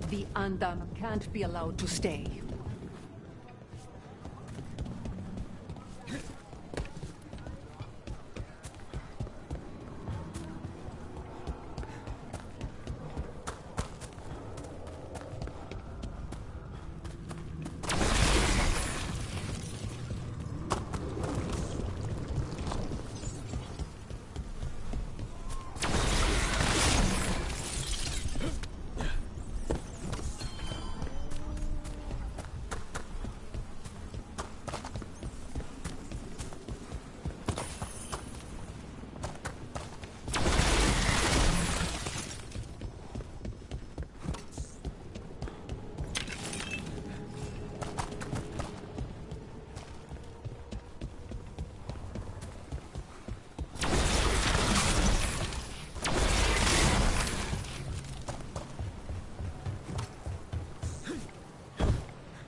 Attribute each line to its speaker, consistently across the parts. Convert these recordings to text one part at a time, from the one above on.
Speaker 1: The Undam can't be allowed to stay.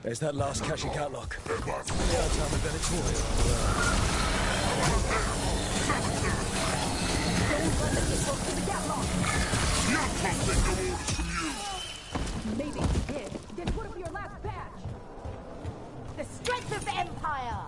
Speaker 2: There's that last caching catlock. Yeah, time and Venetorial.
Speaker 3: Don't let them get close to the catlock!
Speaker 4: You're taking no orders from you!
Speaker 3: Maybe he did. Then put up your last badge! The strength of Empire!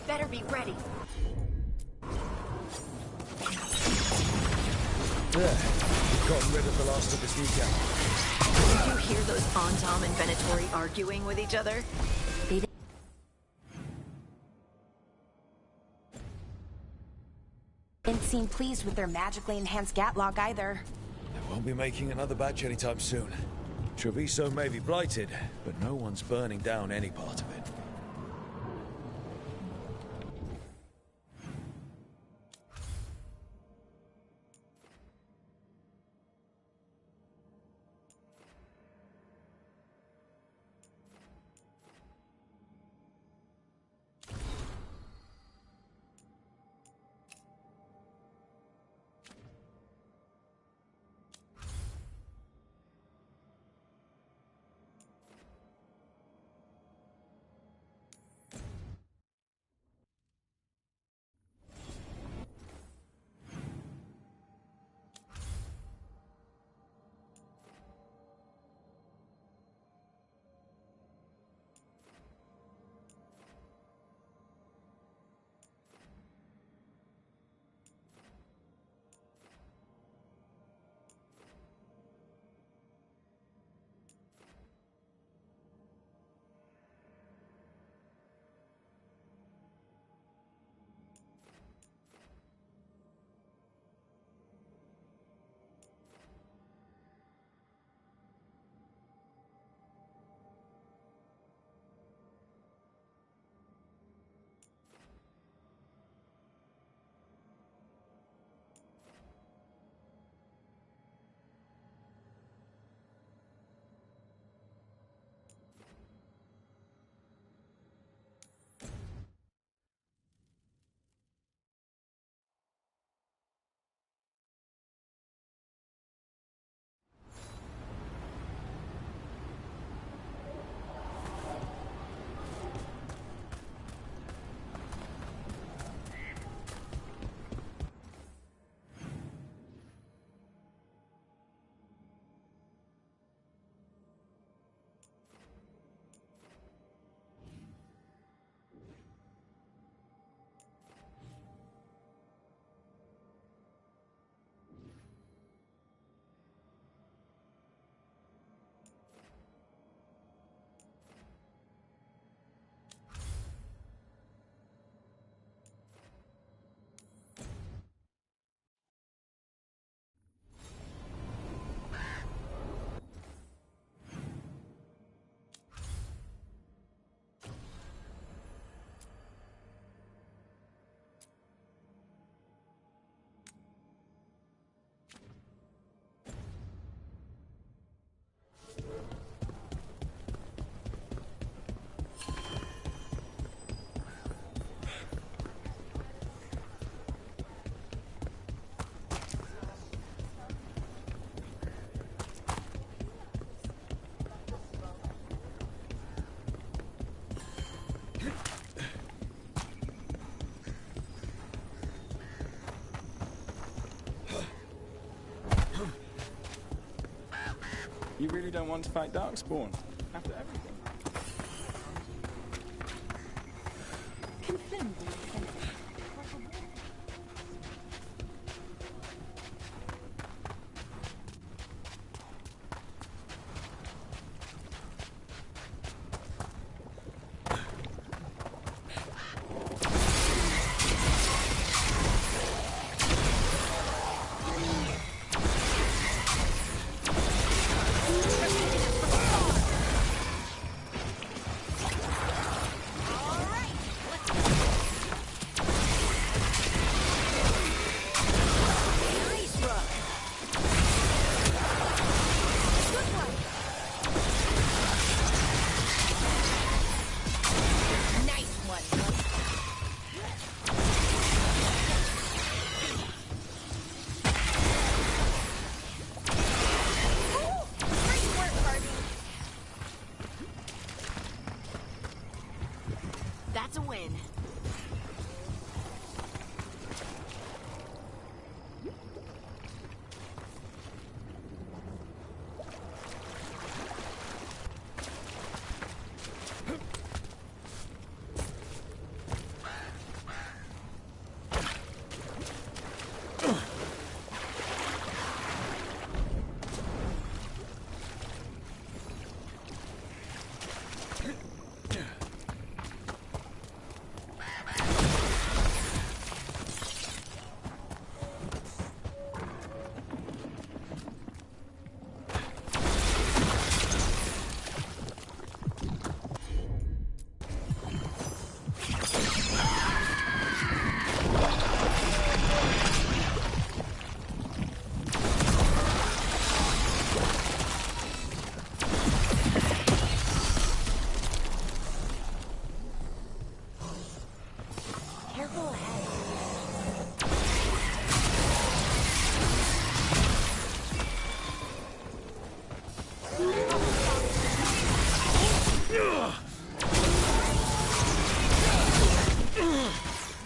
Speaker 3: Better be ready.
Speaker 2: There. We've gotten rid of the last of this decap.
Speaker 5: Did you hear those Antom and Venatori arguing with each other? They
Speaker 6: didn't seem pleased with their magically enhanced Gatlock either.
Speaker 2: They won't be making another batch anytime soon. Treviso may be blighted, but no one's burning down any part of it.
Speaker 7: You really don't want to fight Darkspawn after everything?
Speaker 5: That's a win.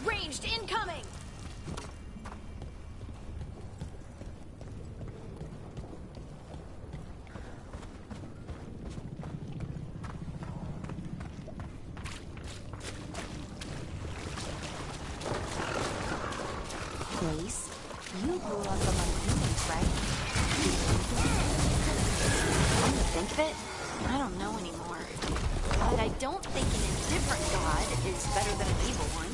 Speaker 5: Ranged incoming!
Speaker 6: Grace, you grew up among humans, right?
Speaker 5: Come to think of it, I don't know anymore. But I don't think an indifferent god is better than an evil one.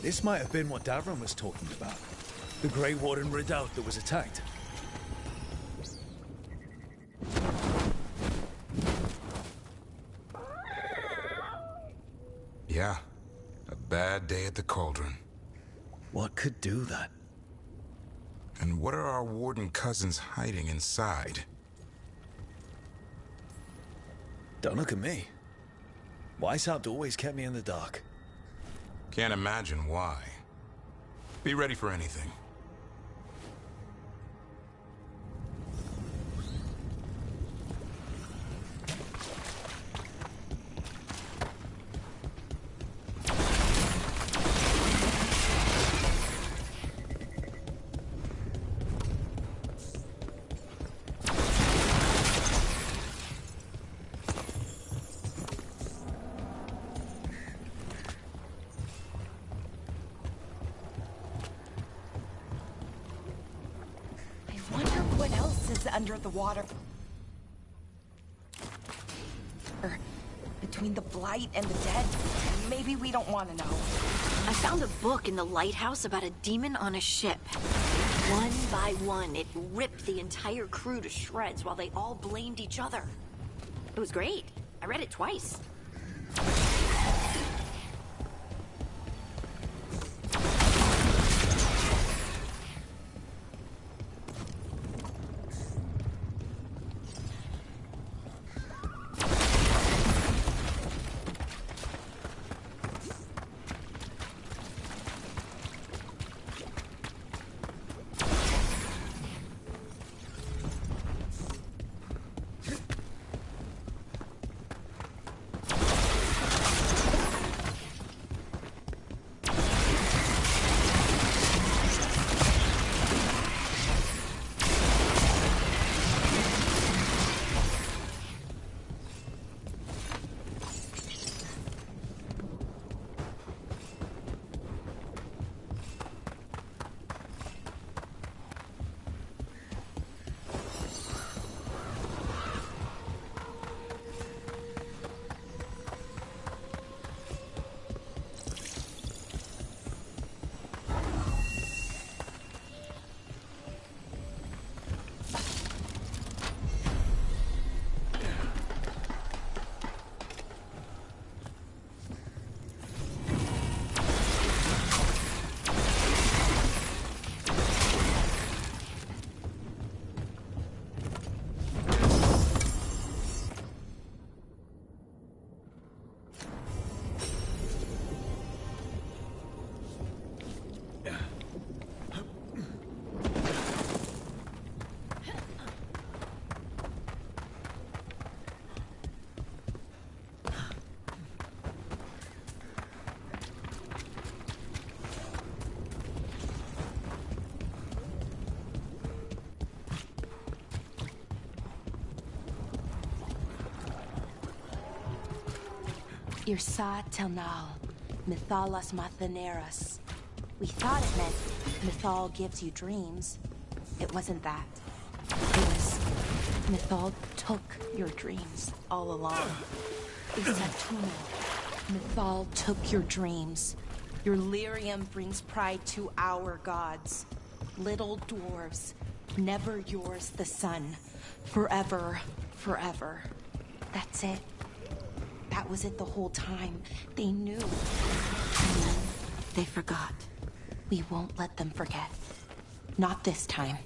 Speaker 2: This might have been what Davron was talking about. The Grey Warden redoubt that was attacked.
Speaker 8: Yeah, a bad day at the Cauldron.
Speaker 2: What could do that?
Speaker 8: And what are our Warden cousins hiding inside?
Speaker 2: Don't look at me. Weishaupt always kept me in the dark.
Speaker 8: Can't imagine why. Be ready for anything.
Speaker 6: Under the water. Or between the Blight and the dead. Maybe we don't want to know.
Speaker 5: I found a book in the lighthouse about a demon on a ship. One by one, it ripped the entire crew to shreds while they all blamed each other. It was great. I read it twice.
Speaker 6: Irsa Telnal, Mythalas Matheneras. We thought it meant Mythal gives you dreams. It wasn't that. It was Mythal took your dreams all along. Isatuno, Mythal took your dreams. Your lyrium brings pride to our gods. Little dwarves, never yours the sun. Forever, forever. That's it. That was it the whole time. They knew. And then they forgot. We won't let them forget. Not this time.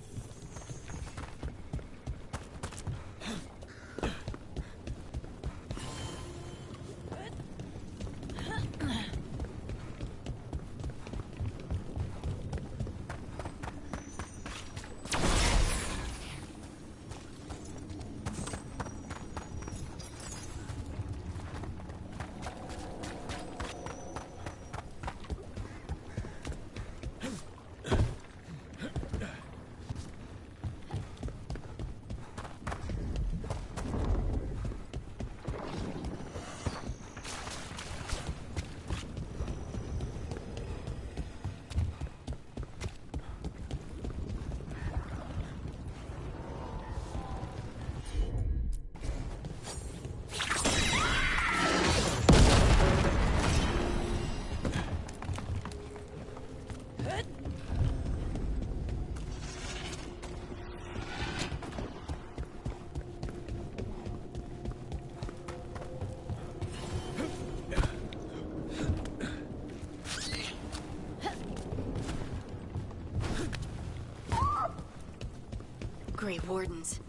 Speaker 5: Grey Wardens.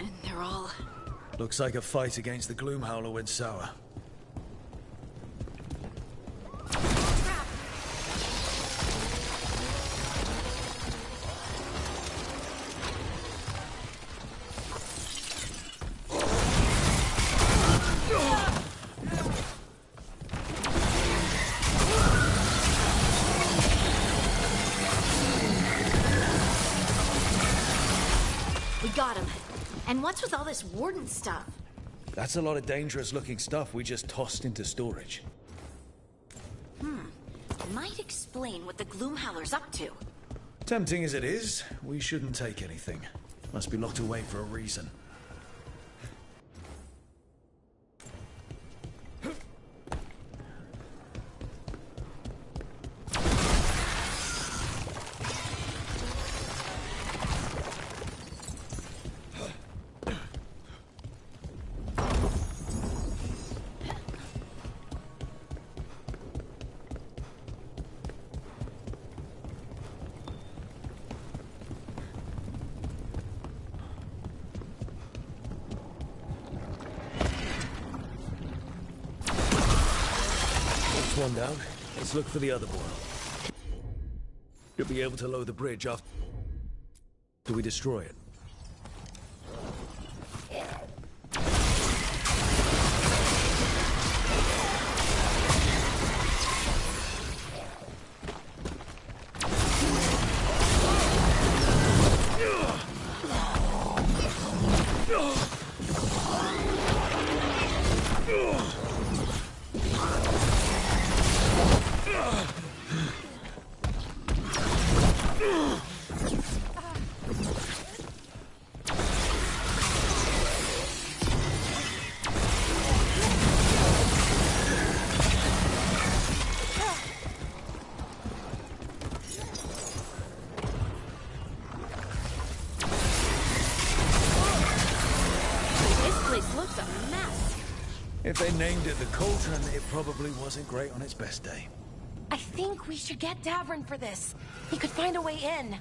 Speaker 5: And they're all...
Speaker 2: Looks like a fight against the Gloomhowler went sour.
Speaker 5: Got him. And what's with all this Warden stuff?
Speaker 2: That's a lot of dangerous looking stuff we just tossed into storage.
Speaker 5: Might explain what the Gloomhowler's up to.
Speaker 2: Tempting as it is, we shouldn't take anything. Must be locked away for a reason. one down. Let's look for the other boy. You'll be able to lower the bridge after we destroy it. If they named it the Cauldron, it probably wasn't great on its best day.
Speaker 6: I think we should get Davern for this. He could find a way in.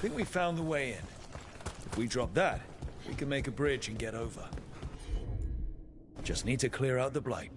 Speaker 2: think we found the way in. If we drop that, we can make a bridge and get over. Just need to clear out the blight.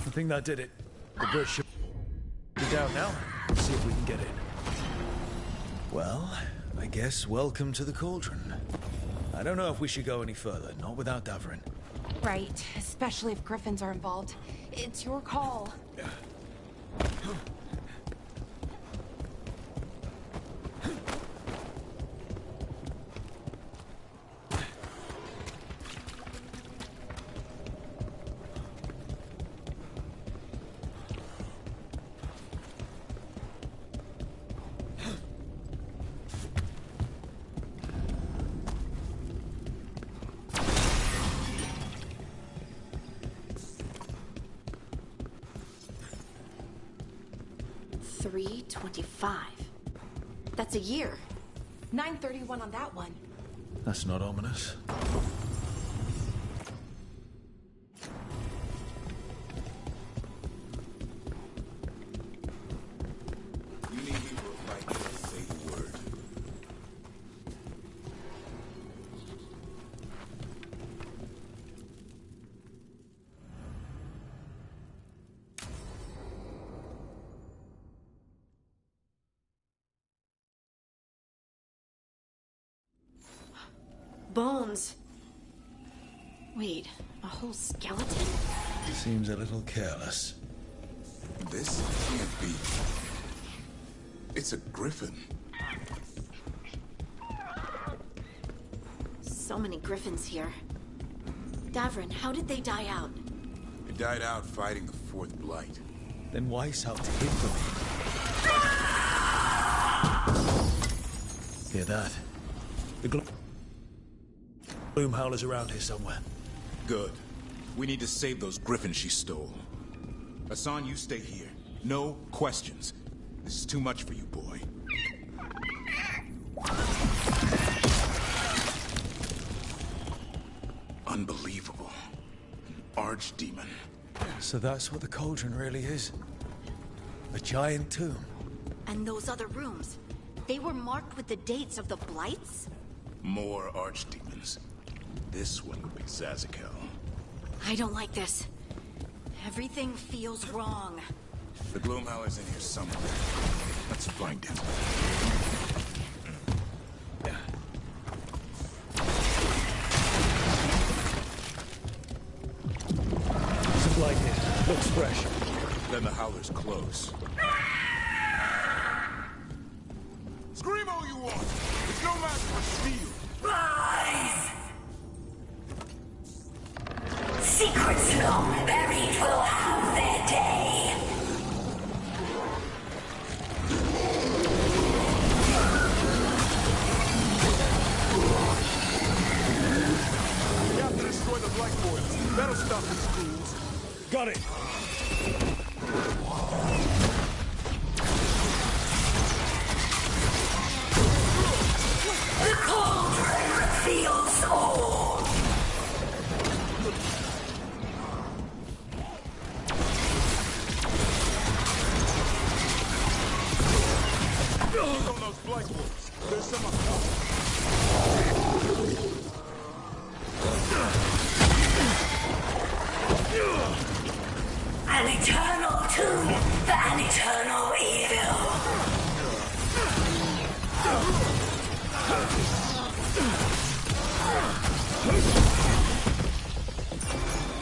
Speaker 2: I think that did it. The bridge should be down now. Let's see if we can get in. Well, I guess welcome to the cauldron. I don't know if we should go any further, not without Davrin.
Speaker 6: Right, especially if griffins are involved. It's your call.
Speaker 5: $325. That's a year.
Speaker 6: 931 on that one.
Speaker 2: That's not ominous.
Speaker 8: You need me for a fight, say the word.
Speaker 5: Bones. Wait, a whole skeleton?
Speaker 2: Seems a little careless.
Speaker 8: This can't be. It's a griffin.
Speaker 5: So many griffins here. Davrin, how did they die out?
Speaker 8: They died out fighting the fourth blight.
Speaker 2: Then why sought to hit for me? Hear that? The gloom howler's around here somewhere.
Speaker 9: Good. We need to save those griffins she stole. Hassan, you stay here. No questions. This is too much for you, boy.
Speaker 8: Unbelievable. An archdemon.
Speaker 2: So that's what the cauldron really is? A giant tomb?
Speaker 5: And those other rooms, they were marked with the dates of the blights?
Speaker 9: More archdemons. This one would be Zazakel.
Speaker 5: I don't like this. Everything feels wrong.
Speaker 8: The Gloomhowler's in here somewhere. Let's find him.
Speaker 2: Some light here. Looks fresh.
Speaker 9: Then the Howler's close.
Speaker 8: Scream all you want! It's no match for steel!
Speaker 10: Rise! Secrets long buried will have their day.
Speaker 4: Keep on those blight wolves. There's some up top.
Speaker 10: An eternal tomb for an eternal evil.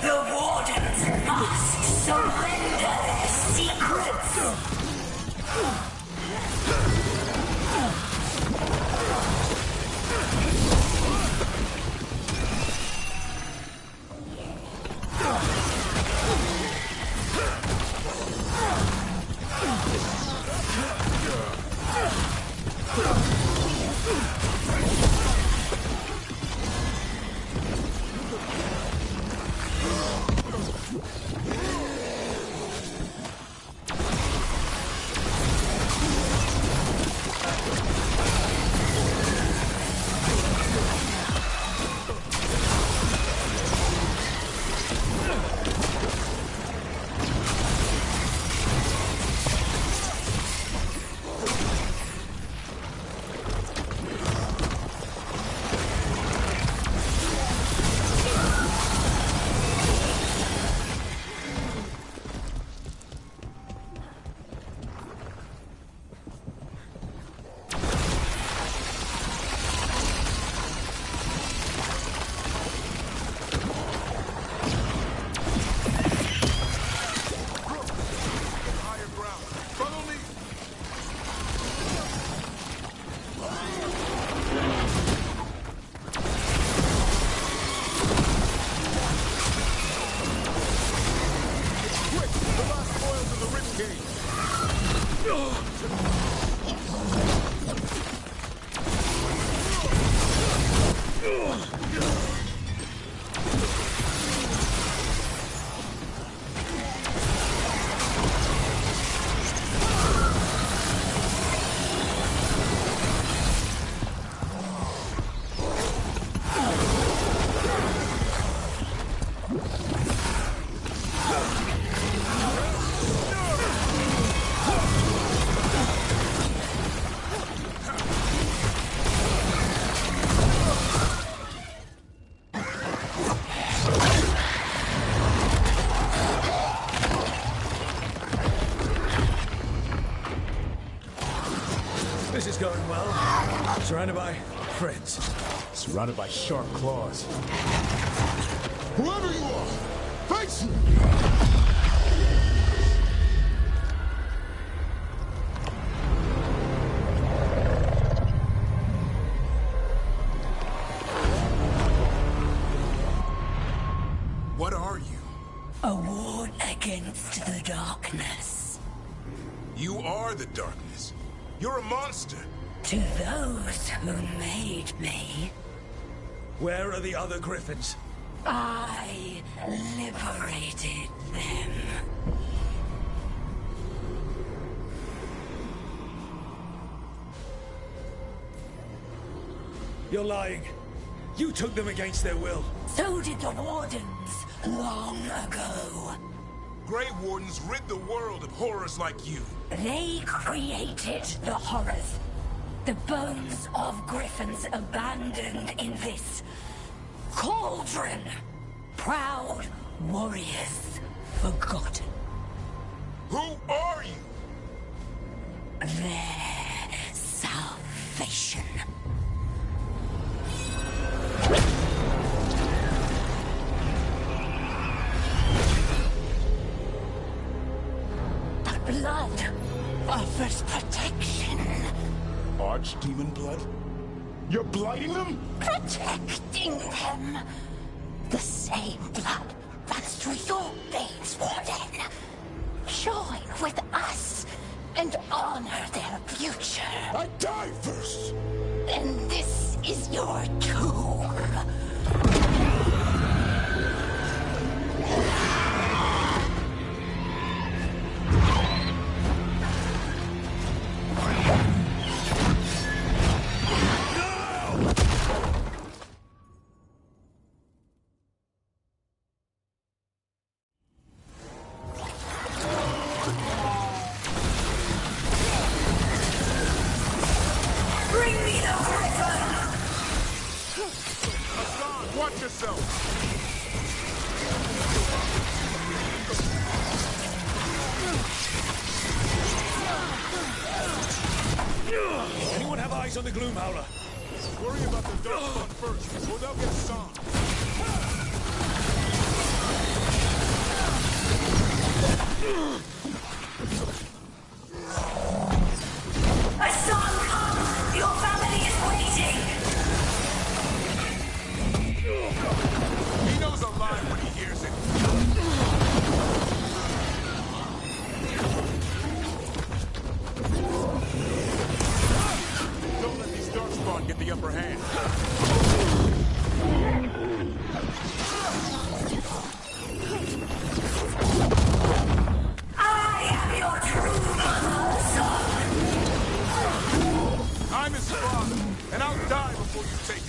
Speaker 10: The Wardens must surrender their secrets.
Speaker 2: This is going well. Surrounded by friends.
Speaker 4: Surrounded by sharp claws. Whoever you are, face me!
Speaker 9: What are you?
Speaker 10: A ward against the darkness.
Speaker 9: You are the darkness. You're a monster.
Speaker 10: To those who made me,
Speaker 2: Where are the other griffins?
Speaker 10: I liberated them.
Speaker 2: You're lying. You took them against their will.
Speaker 10: So did the Wardens long ago.
Speaker 9: Grey Wardens rid the world of horrors like you.
Speaker 10: They created the horrors. The bones of griffins abandoned in this cauldron. Proud warriors forgotten.
Speaker 9: Who are you?
Speaker 10: Their salvation. The blood offers protection.
Speaker 4: Archdemon blood? You're blighting them?
Speaker 10: Protecting them. The same blood runs through your veins, Warden. Join with us and honor their future.
Speaker 4: I die first!
Speaker 10: And this is your tomb.
Speaker 9: Protect yourself!
Speaker 2: Anyone have eyes on the Gloom Howler?
Speaker 9: Worry about the Darkspawn first, or they'll get Hassan.
Speaker 10: Hassan, come! Your family is waiting!
Speaker 9: He knows a lie when he hears it. Don't let these Darkspawn get the upper hand.
Speaker 10: I am your true mother, son!
Speaker 9: I'm his father, and I'll die before you take it.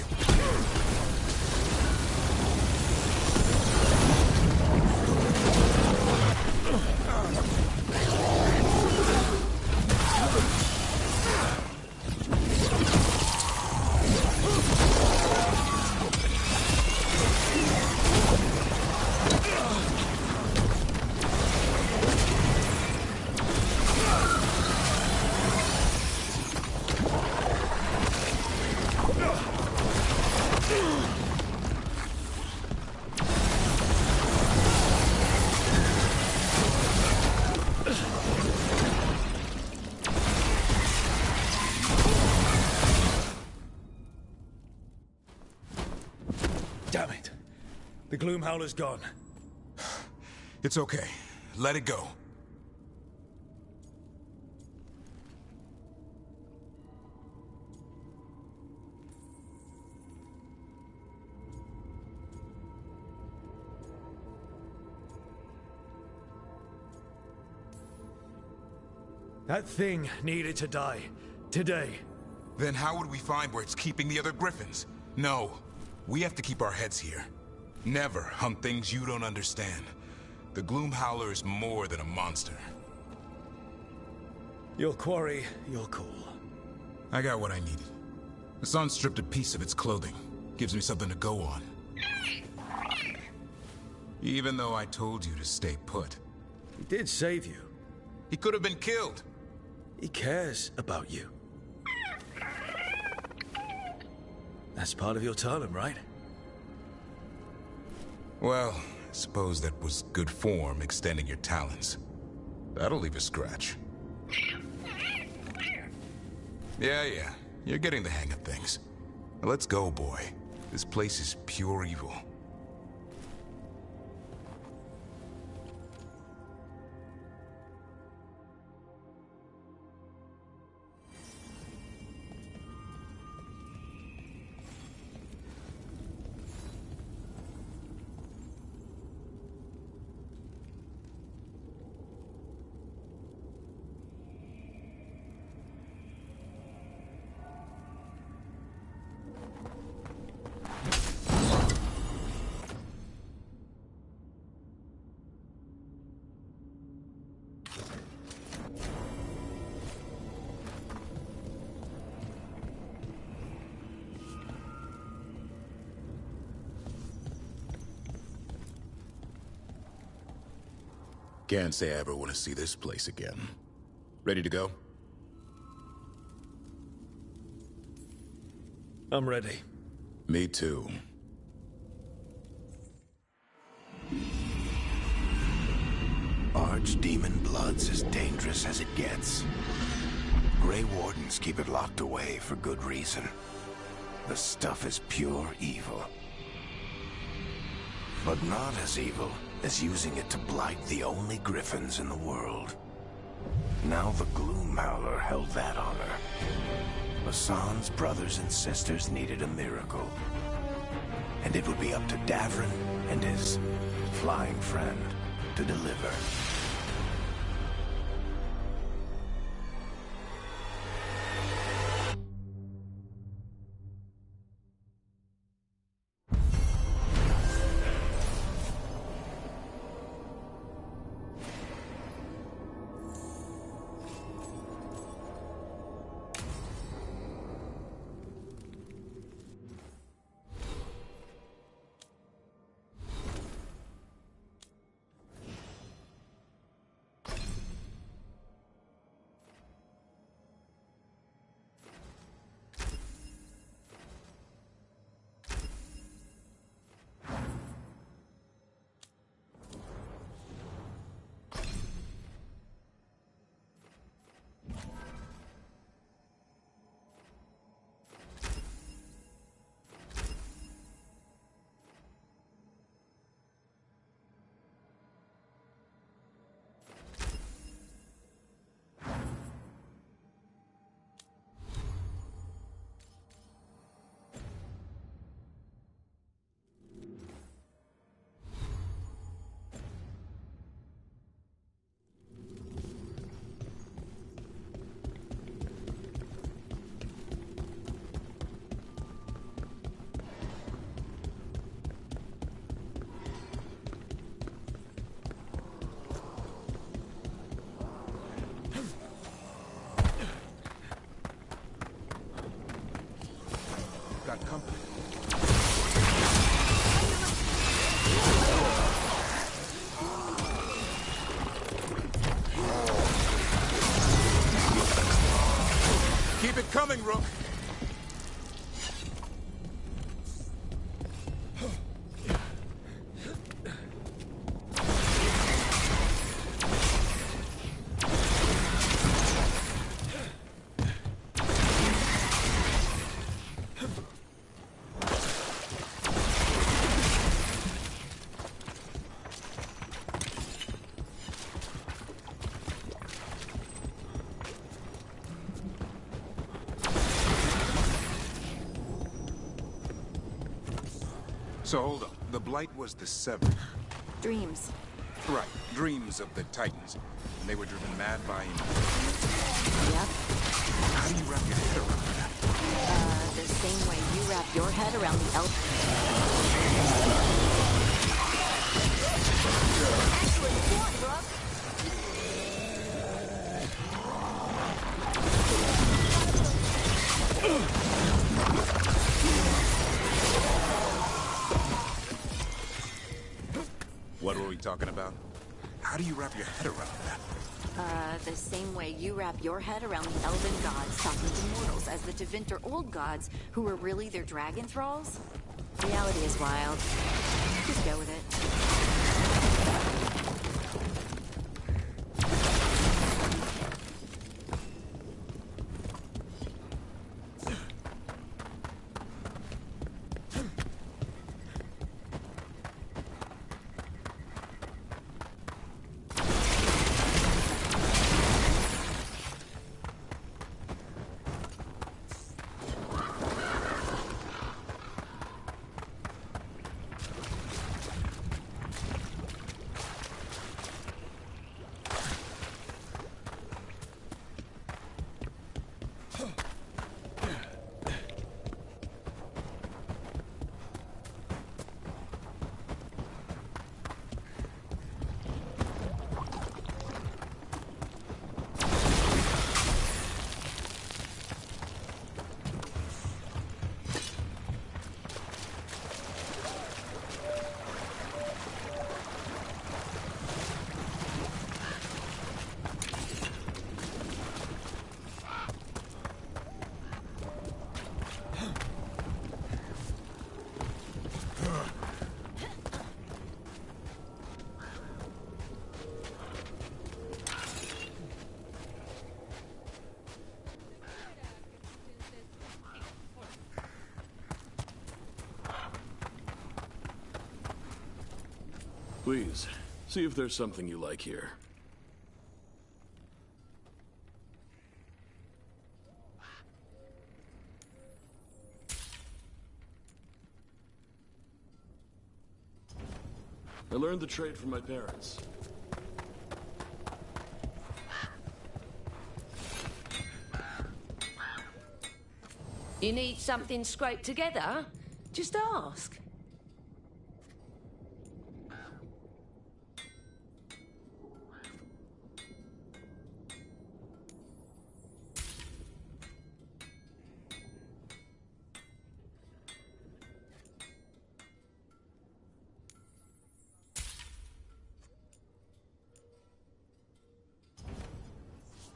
Speaker 2: Damn it. The Gloom Howler's gone.
Speaker 8: It's okay. Let it go.
Speaker 2: That thing needed to die. Today.
Speaker 8: Then how would we find where it's keeping the other Griffins? No. We have to keep our heads here. Never hunt things you don't understand. The Gloom Howler is more than a monster.
Speaker 2: Your quarry, your call.
Speaker 8: I got what I needed. Hassan stripped a piece of its clothing. Gives me something to go on. Even though I told you to stay put.
Speaker 2: He did save you.
Speaker 8: He could have been killed.
Speaker 2: He cares about you. That's part of your talent, right?
Speaker 8: Well, I suppose that was good form, extending your talents. That'll leave a scratch. Yeah. You're getting the hang of things. Now let's go, boy. This place is pure evil.
Speaker 9: Can't say I ever want to see this place again. Ready to go?
Speaker 2: I'm ready.
Speaker 9: Me too.
Speaker 11: Archdemon blood's as dangerous as it gets. Grey Wardens keep it locked away for good reason. The stuff is pure evil. But not as evil as using it to blight the only Griffins in the world. Now the Gloom Howler held that honor. Hassan's brothers and sisters needed a miracle. And it would be up to Davrin and his flying friend to deliver.
Speaker 8: coming, Rook. So hold on. The Blight was the Severed.
Speaker 5: Dreams.
Speaker 8: Right. Dreams of the Titans. And they were driven mad by...
Speaker 5: Yep.
Speaker 8: How do you wrap your head around that?
Speaker 5: The same way you wrap your head around the elf.
Speaker 8: What were we talking about? How do you wrap your head around that?
Speaker 5: The same way you wrap your head around the elven gods talking to mortals as the Tevinter old gods who were really their dragon thralls. Reality is wild. Just go with it.
Speaker 12: Please, see if there's something you like here. I learned the trade from my parents.
Speaker 13: You need something scraped together? Just ask.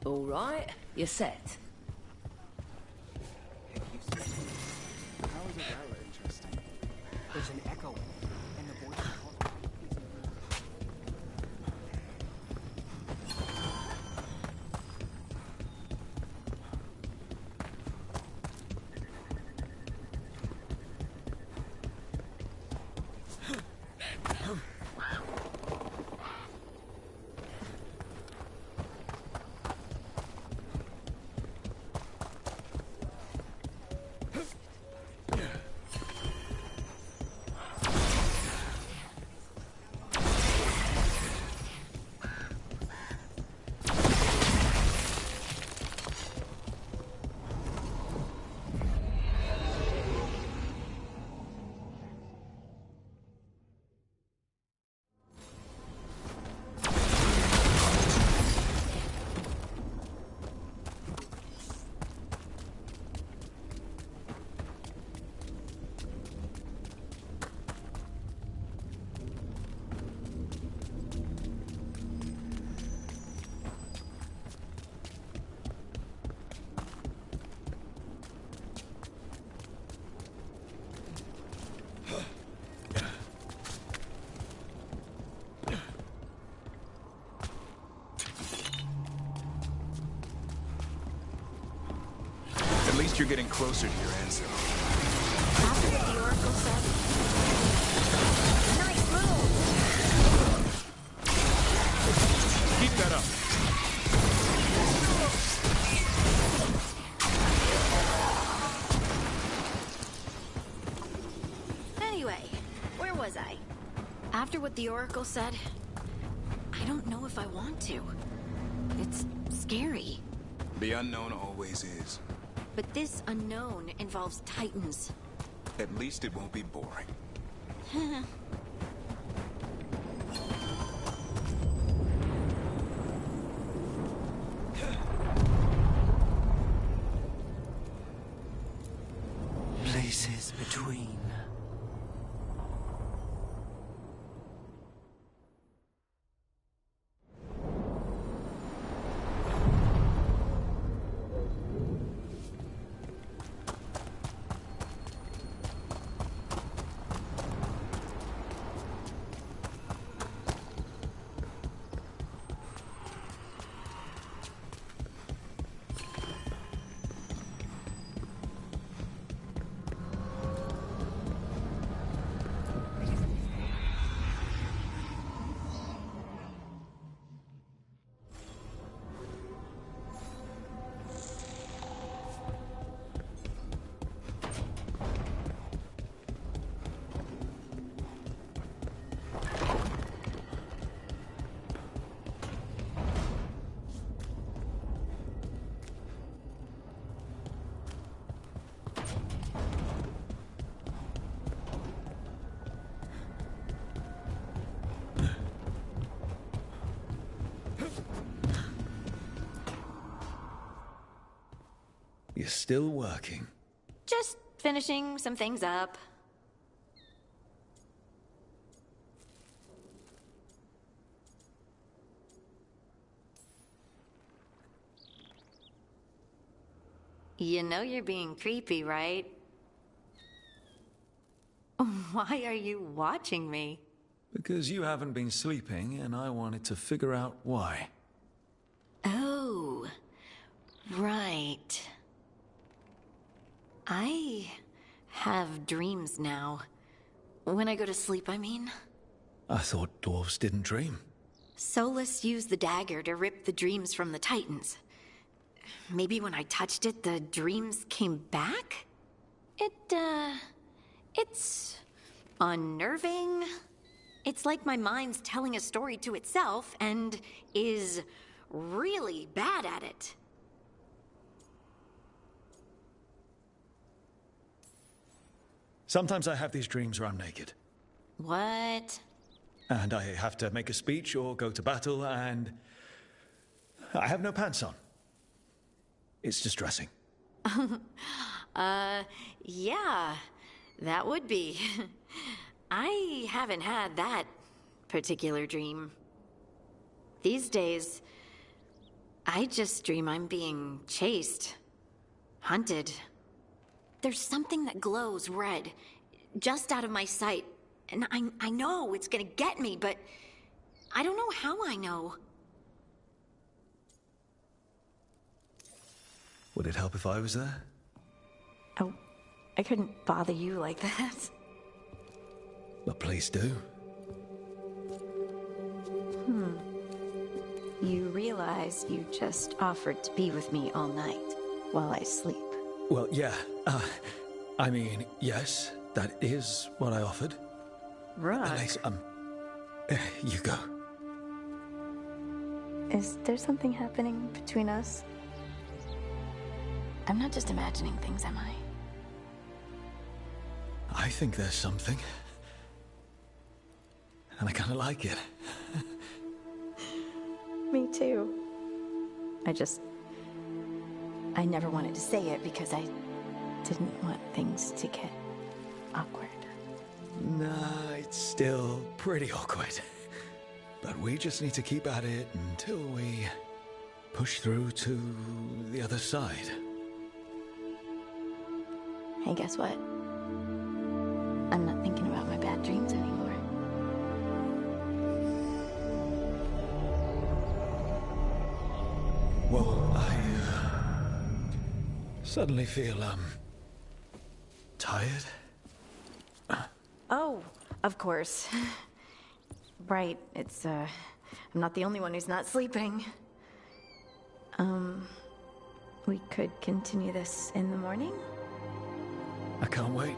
Speaker 13: All right, you're set.
Speaker 7: How is Arella interesting? There's an echo in the voice of
Speaker 8: least you're getting closer to your answer.
Speaker 5: After what the Oracle said. Nice move!
Speaker 8: Keep that up.
Speaker 5: Anyway, where was I? After what the Oracle said, I don't know if I want to. It's scary.
Speaker 8: The unknown always is.
Speaker 5: But this unknown involves Titans.
Speaker 8: At least it won't be boring.
Speaker 11: Places between.
Speaker 2: You're still working.
Speaker 5: Just finishing some things up. You know you're being creepy, right? Why are you watching me?
Speaker 2: Because you haven't been sleeping, and I wanted to figure out why.
Speaker 5: Oh, right. I have dreams now. When I go to sleep, I mean.
Speaker 2: I thought dwarves didn't dream.
Speaker 5: Solus used the dagger to rip the dreams from the Titans. Maybe when I touched it, the dreams came back? It's unnerving. It's like my mind's telling a story to itself and is really bad at it.
Speaker 2: Sometimes I have these dreams where I'm naked.
Speaker 5: What?
Speaker 2: And I have to make a speech or go to battle, and I have no pants on. It's distressing.
Speaker 5: Yeah, that would be. I haven't had that particular dream. These days, I just dream I'm being chased, hunted. There's something that glows red, just out of my sight, and I know it's gonna get me, but I don't know how I know.
Speaker 2: Would it help if I was there?
Speaker 5: Oh, I couldn't bother you like that.
Speaker 2: But please do.
Speaker 5: You realize you just offered to be with me all night while I sleep.
Speaker 2: Well, yeah. I mean, yes, that is what I offered.
Speaker 5: Right.
Speaker 2: Alex, you go.
Speaker 5: Is there something happening between us? I'm not just imagining things, am I?
Speaker 2: I think there's something. And I kind of like it.
Speaker 5: Me too. I never wanted to say it because I didn't want things to get awkward.
Speaker 2: Nah, it's still pretty awkward. But we just need to keep at it until we push through to the other side.
Speaker 5: Hey, guess what? I'm not thinking about my bad dreams anymore.
Speaker 2: Well, Suddenly feel, tired?
Speaker 5: Oh, of course. Right, it's, I'm not the only one who's not sleeping. We could continue this in the morning?
Speaker 2: I can't wait.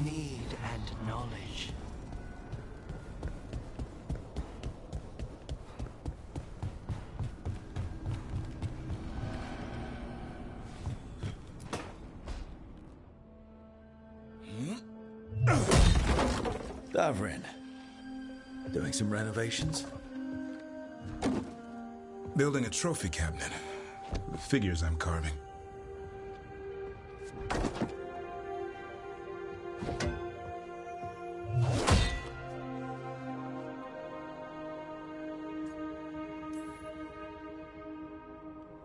Speaker 14: Need and knowledge.
Speaker 2: Davrin. Doing some renovations?
Speaker 8: Building a trophy cabinet. The figures I'm carving.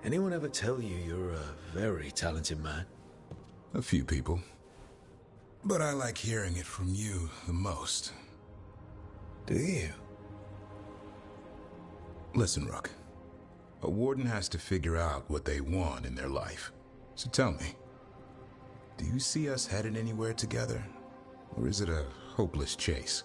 Speaker 2: Anyone ever tell you you're a very talented man?
Speaker 8: A few people. But I like hearing it from you the most.
Speaker 2: Do you?
Speaker 8: Listen, Rook. A warden has to figure out what they want in their life. So tell me, do you see us headed anywhere together? Or is it a hopeless chase?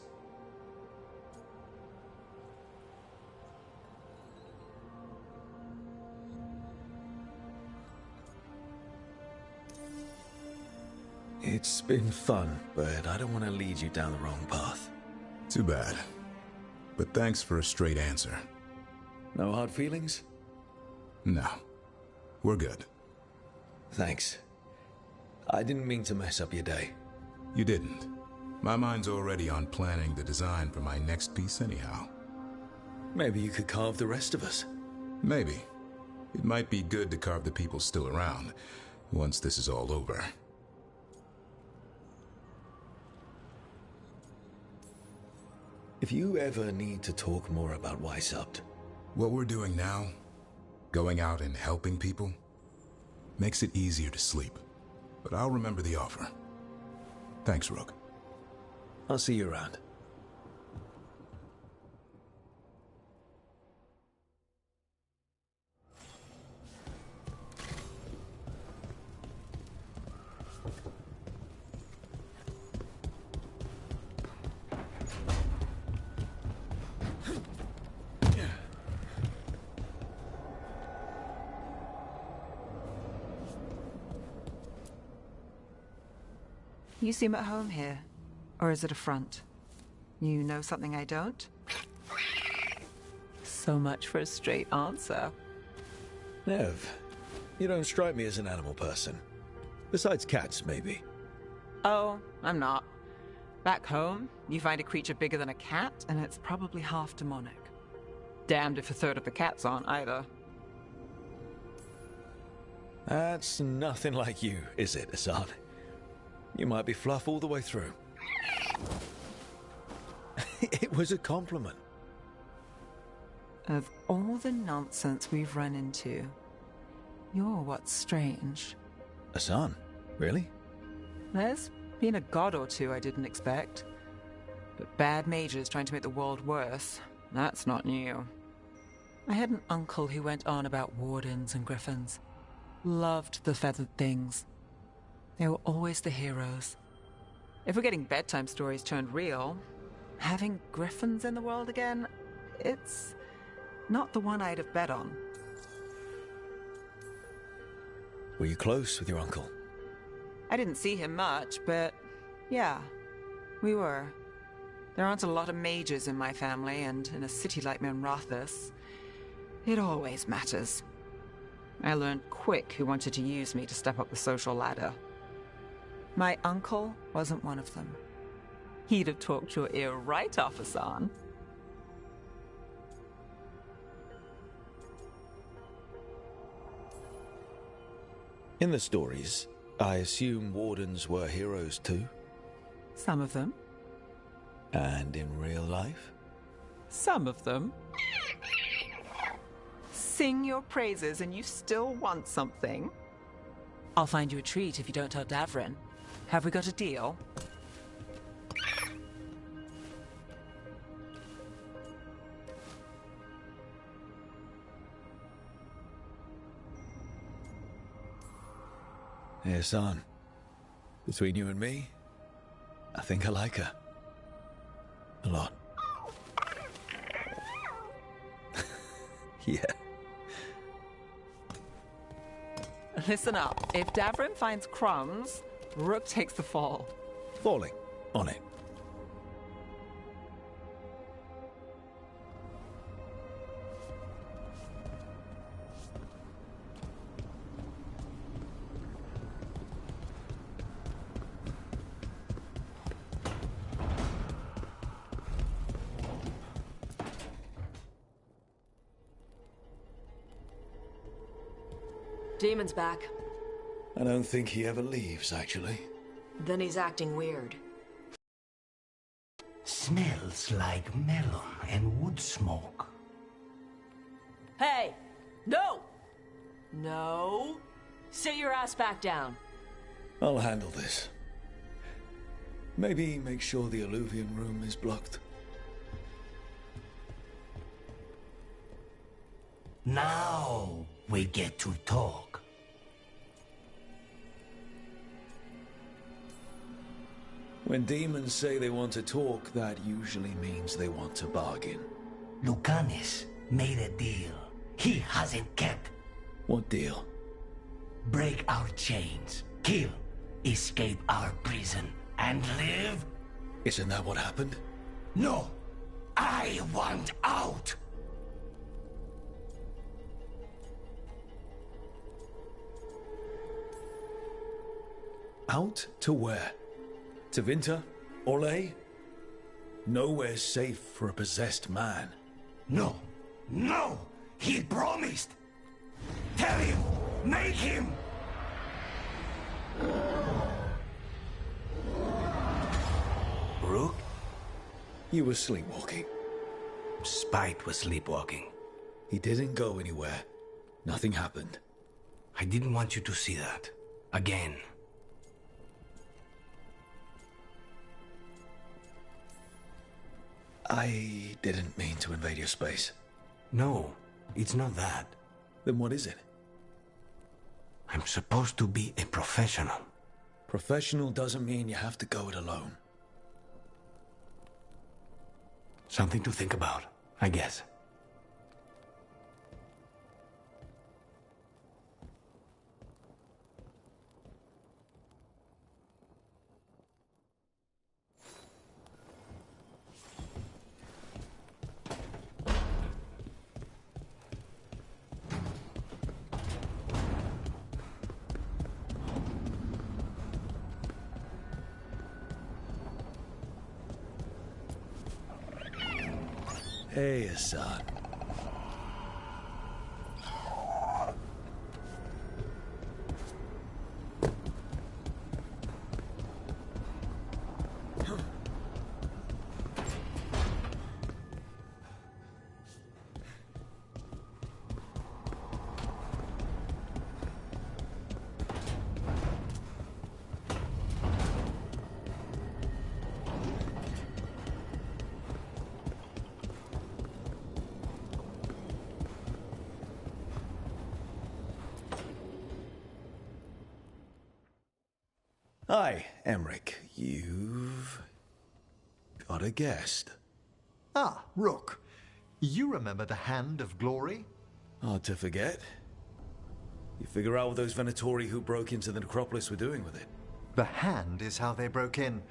Speaker 2: It's been fun, but I don't want to lead you down the wrong path.
Speaker 8: Too bad. But thanks for a straight answer.
Speaker 2: No hard feelings?
Speaker 8: No. We're good.
Speaker 2: Thanks. I didn't mean to mess up your day.
Speaker 8: You didn't. My mind's already on planning the design for my next piece anyhow.
Speaker 2: Maybe you could carve the rest of us.
Speaker 8: Maybe. It might be good to carve the people still around, once this is all over.
Speaker 2: If you ever need to talk more about Weishaupt...
Speaker 8: What we're doing now, going out and helping people, makes it easier to sleep. But I'll remember the offer. Thanks, Rook.
Speaker 2: I'll see you around.
Speaker 1: You seem at home here. Or is it a front? You know something I don't? So much for a straight answer.
Speaker 2: Nev, you don't strike me as an animal person. Besides cats, maybe.
Speaker 1: Oh, I'm not. Back home, you find a creature bigger than a cat, and it's probably half demonic. Damned if a third of the cats aren't either.
Speaker 2: That's nothing like you, is it, Hassan? You might be fluff all the way through. It was a compliment.
Speaker 1: Of all the nonsense we've run into, you're what's strange.
Speaker 2: Hassan? Really?
Speaker 1: There's been a god or two I didn't expect. But bad mages trying to make the world worse, that's not new. I had an uncle who went on about wardens and griffins. Loved the feathered things. They were always the heroes. If we're getting bedtime stories turned real, having griffins in the world again, it's not the one I'd have bet on.
Speaker 2: Were you close with your uncle?
Speaker 1: I didn't see him much, but yeah, we were. There aren't a lot of mages in my family, and in a city like Minrathous, it always matters. I learned quick who wanted to use me to step up the social ladder. My uncle wasn't one of them. He'd have talked your ear right off, Hassan.
Speaker 2: In the stories, I assume wardens were heroes too?
Speaker 1: Some of them.
Speaker 2: And in real life?
Speaker 1: Some of them. Sing your praises and you still want something? I'll find you a treat if you don't tell Davrin. Have we got a deal?
Speaker 2: Hey, son. Between you and me, I think I like her. A lot. Yeah.
Speaker 1: Listen up. If Davrin finds crumbs, Rook takes the fall.
Speaker 2: Falling. On it.
Speaker 15: Demon's back.
Speaker 2: I don't think he ever leaves, actually.
Speaker 15: Then he's acting weird.
Speaker 14: Smells like melon and wood smoke.
Speaker 15: Hey! No! No! Sit your ass back down.
Speaker 2: I'll handle this. Maybe make sure the Alluvian room is blocked.
Speaker 14: Now we get to talk.
Speaker 2: When demons say they want to talk, that usually means they want to bargain.
Speaker 14: Lucanis made a deal he hasn't kept.
Speaker 2: What deal?
Speaker 14: Break our chains, kill, escape our prison, and live?
Speaker 2: Isn't that what happened?
Speaker 14: No! I want out!
Speaker 2: Out to where? To Vinter? Orlais? Nowhere's safe for a possessed man.
Speaker 14: No! No! He promised! Tell him! Make him! Rook?
Speaker 2: You were sleepwalking.
Speaker 14: Spite was sleepwalking.
Speaker 2: He didn't go anywhere. Nothing happened.
Speaker 14: I didn't want you to see that. Again.
Speaker 2: I didn't mean to invade your space.
Speaker 14: No, it's not that.
Speaker 2: Then what is it?
Speaker 14: I'm supposed to be a professional.
Speaker 2: Professional doesn't mean you have to go it alone.
Speaker 14: Something to think about, I guess.
Speaker 2: Hey, Assad. Hi, Emmerich. You've got a guest.
Speaker 16: Ah, Rook. You remember the Hand of Glory?
Speaker 2: Hard to forget. You figure out what those Venatori who broke into the necropolis were doing with it?
Speaker 16: The Hand is how they broke in.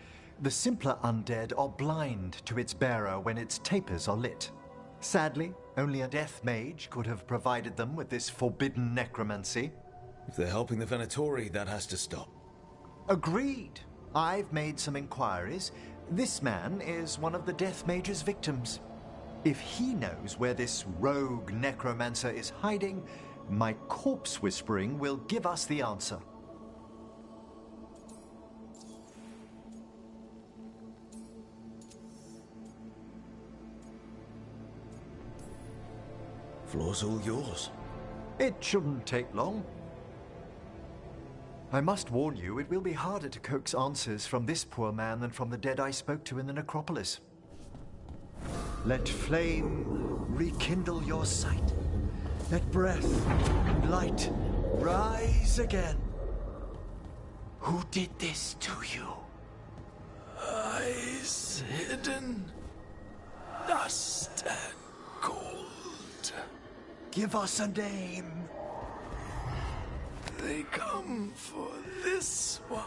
Speaker 16: The simpler undead are blind to its bearer when its tapers are lit. Sadly, only a death mage could have provided them with this forbidden necromancy.
Speaker 2: If they're helping the Venatori, that has to stop.
Speaker 16: Agreed. I've made some inquiries. This man is one of the Death Mage's victims. If he knows where this rogue necromancer is hiding, my corpse whispering will give us the answer.
Speaker 2: Floor's all yours.
Speaker 16: It shouldn't take long. I must warn you, it will be harder to coax answers from this poor man than from the dead I spoke to in the necropolis. Let flame rekindle your sight. Let breath and light rise again. Who did this to you?
Speaker 12: Eyes hidden, dust and cold.
Speaker 16: Give us a name.
Speaker 12: They come for this one.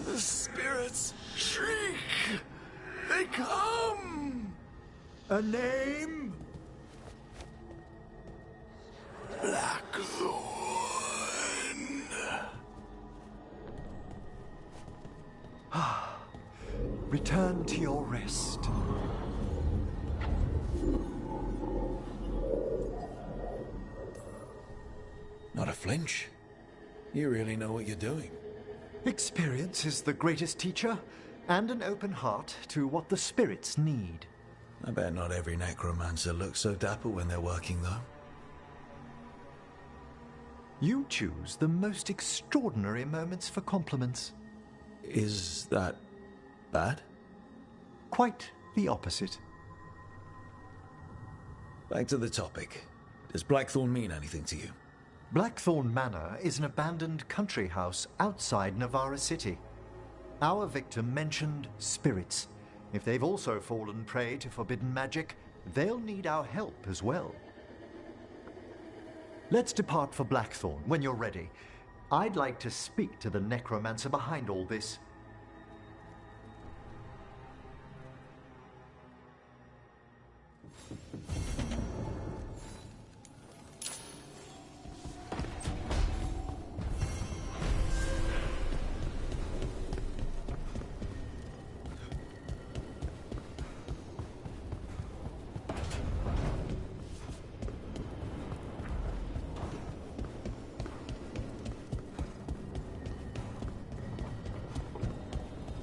Speaker 12: The spirits shriek. They come.
Speaker 16: A name?
Speaker 12: Blackthorn.
Speaker 16: Return to your rest.
Speaker 2: Not a flinch. You really know what you're doing.
Speaker 16: Experience is the greatest teacher, and an open heart to what the spirits need.
Speaker 2: I bet not every necromancer looks so dapper when they're working, though.
Speaker 16: You choose the most extraordinary moments for compliments.
Speaker 2: Is that bad?
Speaker 16: Quite the opposite.
Speaker 2: Back to the topic. Does Blackthorn mean anything to you?
Speaker 16: Blackthorn Manor is an abandoned country house outside Navarra City. Our victim mentioned spirits. If they've also fallen prey to forbidden magic, they'll need our help as well. Let's depart for Blackthorn when you're ready. I'd like to speak to the necromancer behind all this.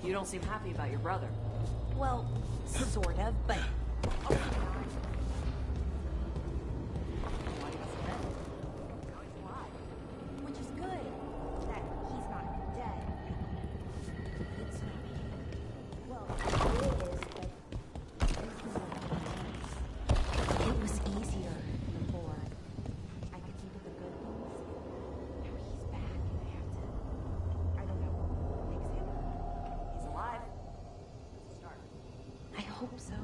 Speaker 15: You don't seem happy about your brother.
Speaker 6: Well, sort of, but... Which is good, that he's not dead. It's not... Well, it is, but... It was easier before. I could think of the good things. Now he's back, and I have to... I don't know. Fix him.
Speaker 15: He's alive. Let's start.
Speaker 6: I hope so.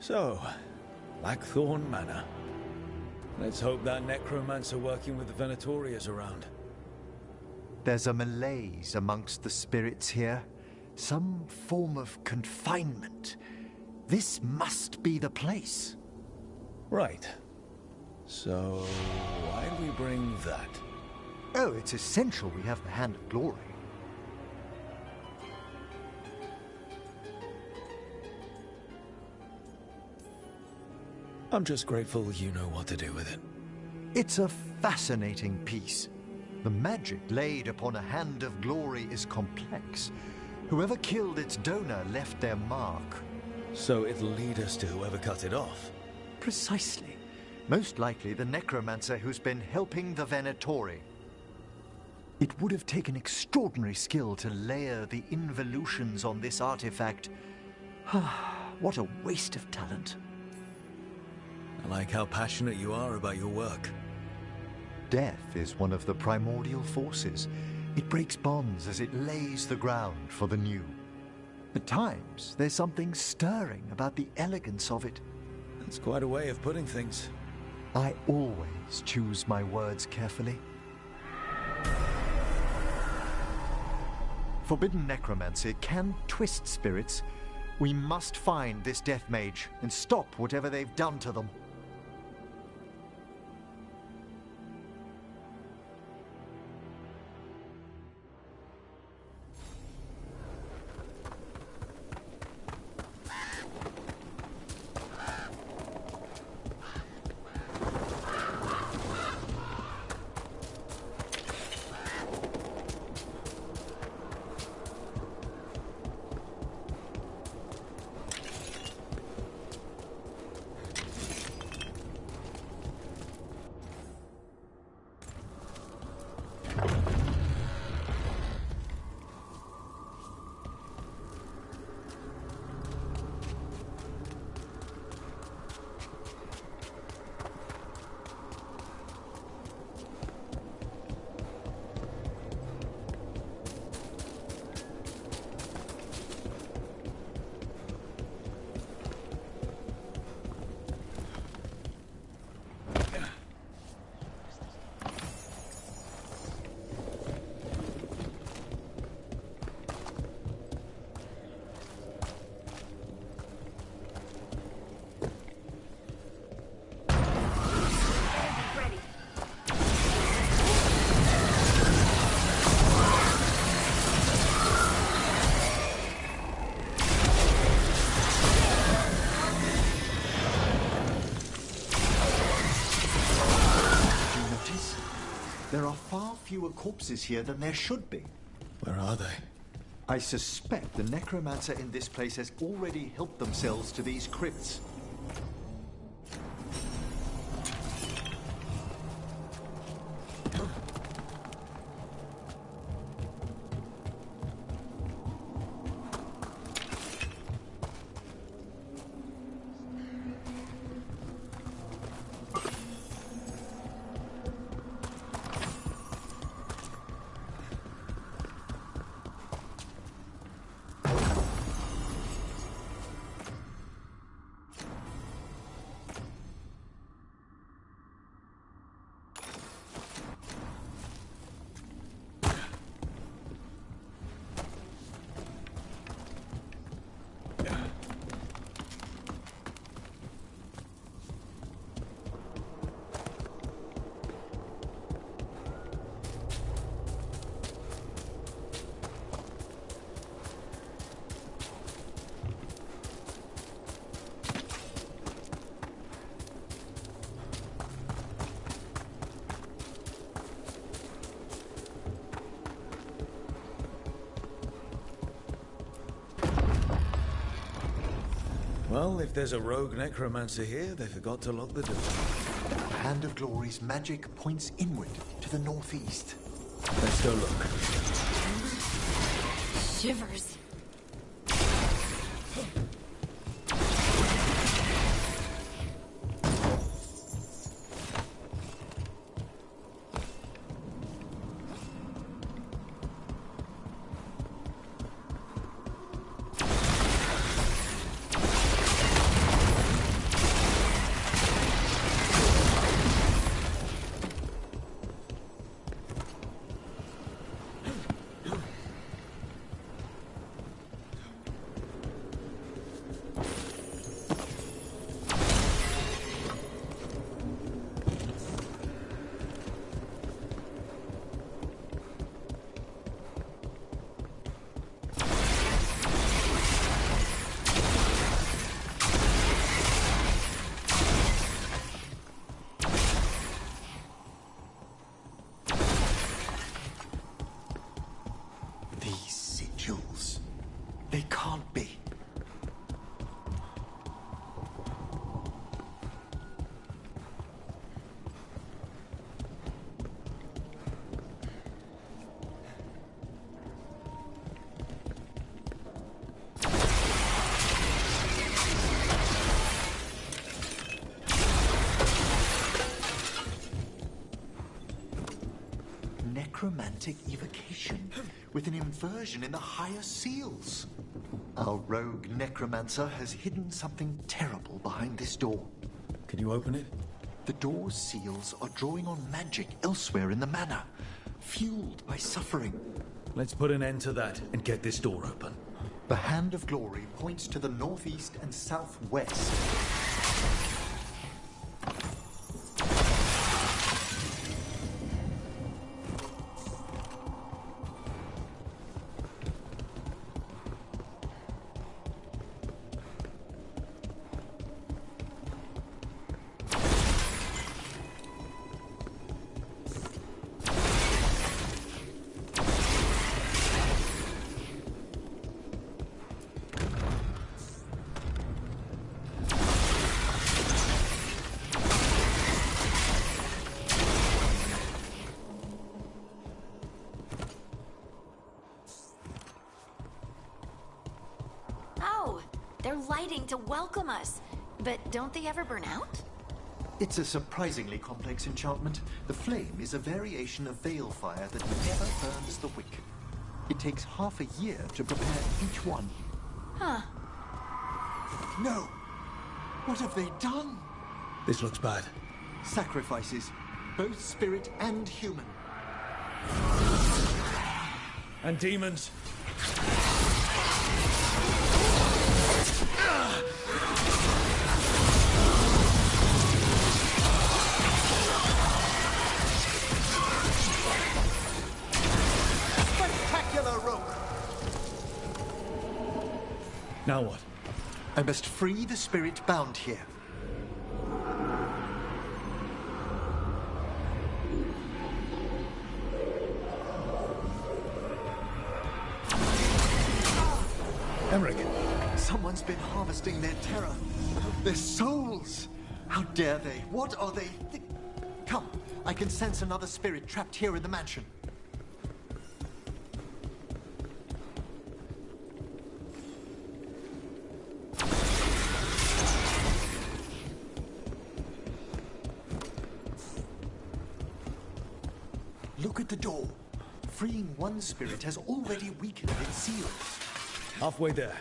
Speaker 2: So, Blackthorn Manor. Let's hope that necromancer working with the Venatori is around.
Speaker 16: There's a malaise amongst the spirits here. Some form of confinement. This must be the place.
Speaker 2: Right. So, why do we bring that?
Speaker 16: Oh, it's essential we have the Hand of Glory.
Speaker 2: I'm just grateful you know what to do with it.
Speaker 16: It's a fascinating piece. The magic laid upon a hand of glory is complex. Whoever killed its donor left their mark.
Speaker 2: So it'll lead us to whoever cut it off?
Speaker 16: Precisely. Most likely the necromancer who's been helping the Venatori. It would have taken extraordinary skill to layer the involutions on this artifact. What a waste of talent.
Speaker 2: I like how passionate you are about your work.
Speaker 16: Death is one of the primordial forces. It breaks bonds as it lays the ground for the new. At times, there's something stirring about the elegance of it.
Speaker 2: That's quite a way of putting things.
Speaker 16: I always choose my words carefully. Forbidden necromancy can twist spirits. We must find this death mage and stop whatever they've done to them. There are far fewer corpses here than there should be.
Speaker 2: Where are they?
Speaker 16: I suspect the necromancer in this place has already helped themselves to these crypts.
Speaker 2: Well, if there's a rogue necromancer here, they forgot to lock the door.
Speaker 16: The Hand of Glory's magic points inward to the northeast.
Speaker 2: Let's go look.
Speaker 5: Shivers.
Speaker 16: They can't be. Necromantic evocation, with an inversion in the higher seals. Our rogue necromancer has hidden something terrible behind this door.
Speaker 2: Can you open it?
Speaker 16: The door's seals are drawing on magic elsewhere in the manor, fueled by suffering.
Speaker 2: Let's put an end to that and get this door open.
Speaker 16: The Hand of Glory points to the northeast and southwest.
Speaker 5: They're lighting to welcome us. But don't they ever burn out?
Speaker 16: It's a surprisingly complex enchantment. The flame is a variation of veil fire that never burns the wick. It takes half a year to prepare each one.
Speaker 5: Huh.
Speaker 16: No! What have they done?
Speaker 2: This looks bad.
Speaker 16: Sacrifices, both spirit and human.
Speaker 2: And demons.
Speaker 16: Spectacular rope!
Speaker 2: Now what?
Speaker 16: I must free the spirit bound here.
Speaker 2: Emmerich.
Speaker 16: Someone's been harvesting their terror, their souls. How dare they? What are they? Come, I can sense another spirit trapped here in the mansion. Look at the door. Freeing one spirit has already weakened its seal.
Speaker 2: Halfway there.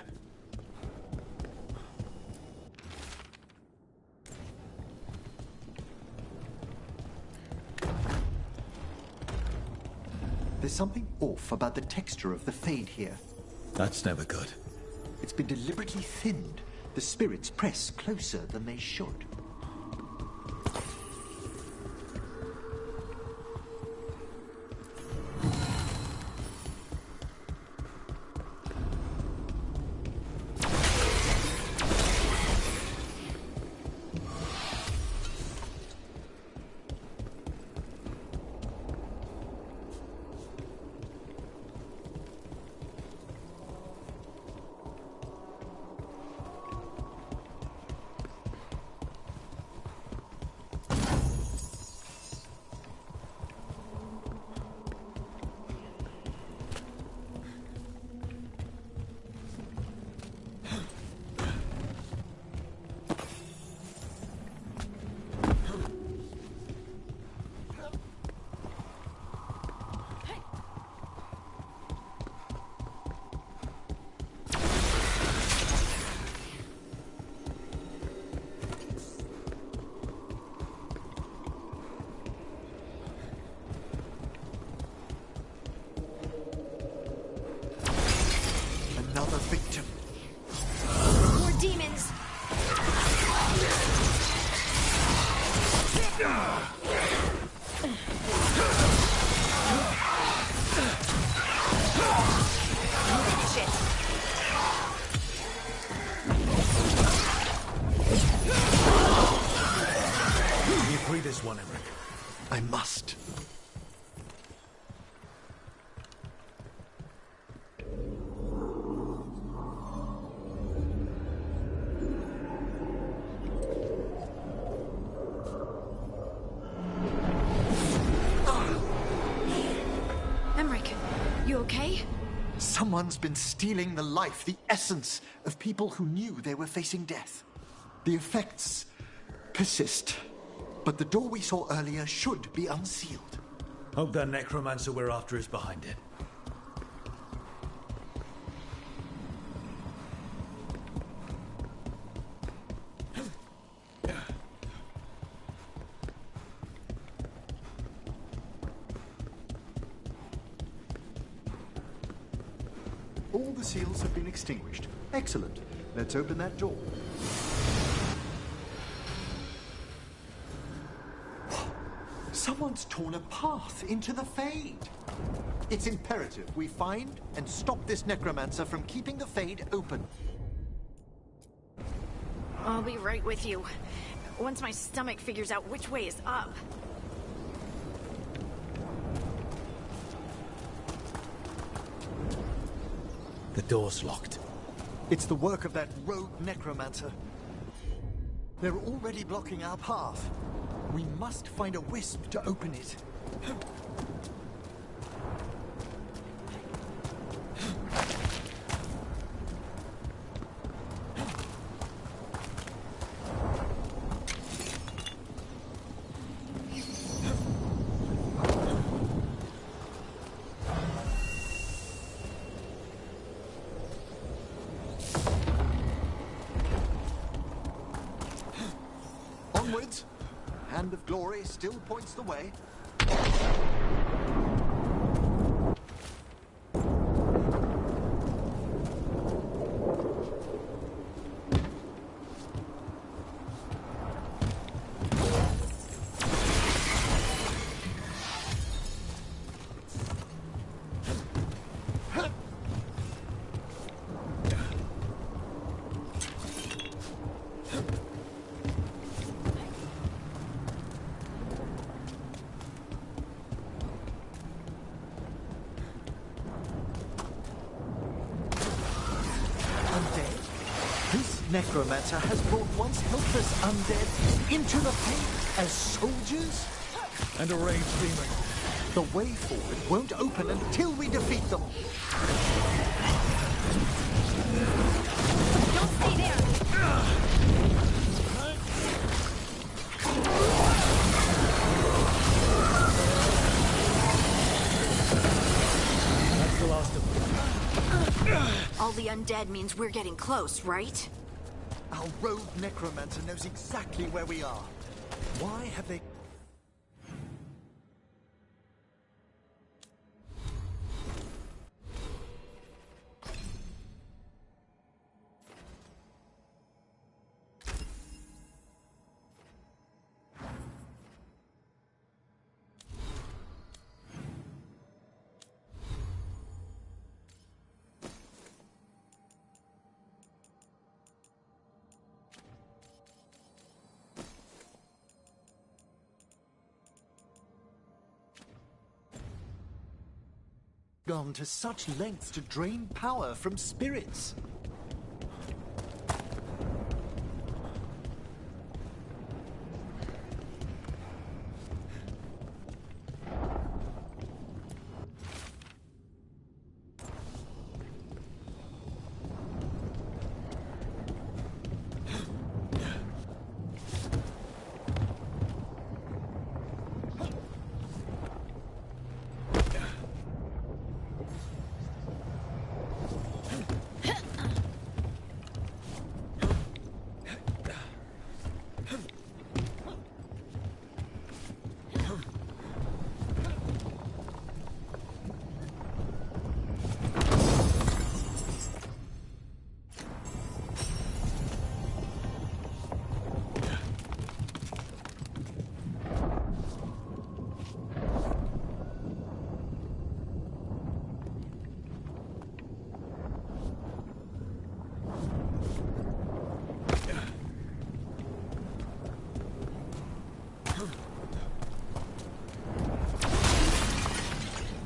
Speaker 16: There's something off about the texture of the fade here.
Speaker 2: That's never good.
Speaker 16: It's been deliberately thinned. The spirits press closer than they should. Another victim.
Speaker 5: More demons. Shit.
Speaker 2: You free this one, Emmerich.
Speaker 16: I must. Someone's been stealing the life, the essence of people who knew they were facing death. The effects persist, but the door we saw earlier should be unsealed.
Speaker 2: Hope that necromancer we're after is behind it.
Speaker 16: All the seals have been extinguished. Excellent. Let's open that door. Someone's torn a path into the Fade. It's imperative we find and stop this necromancer from keeping the Fade open.
Speaker 5: I'll be right with you. Once my stomach figures out which way is up.
Speaker 2: The door's locked.
Speaker 16: It's the work of that rogue necromancer. They're already blocking our path. We must find a wisp to open it. Onwards. Hand of Glory still points the way. Necromancer has brought once helpless undead into the Fade as soldiers?
Speaker 2: And a raged demon.
Speaker 16: The way forward won't open until we defeat them.
Speaker 3: Don't stay there!
Speaker 2: That's the last of them.
Speaker 5: All the undead means we're getting close, right?
Speaker 16: Our rogue necromancer knows exactly where we are. Why have they... gone to such lengths to drain power from spirits?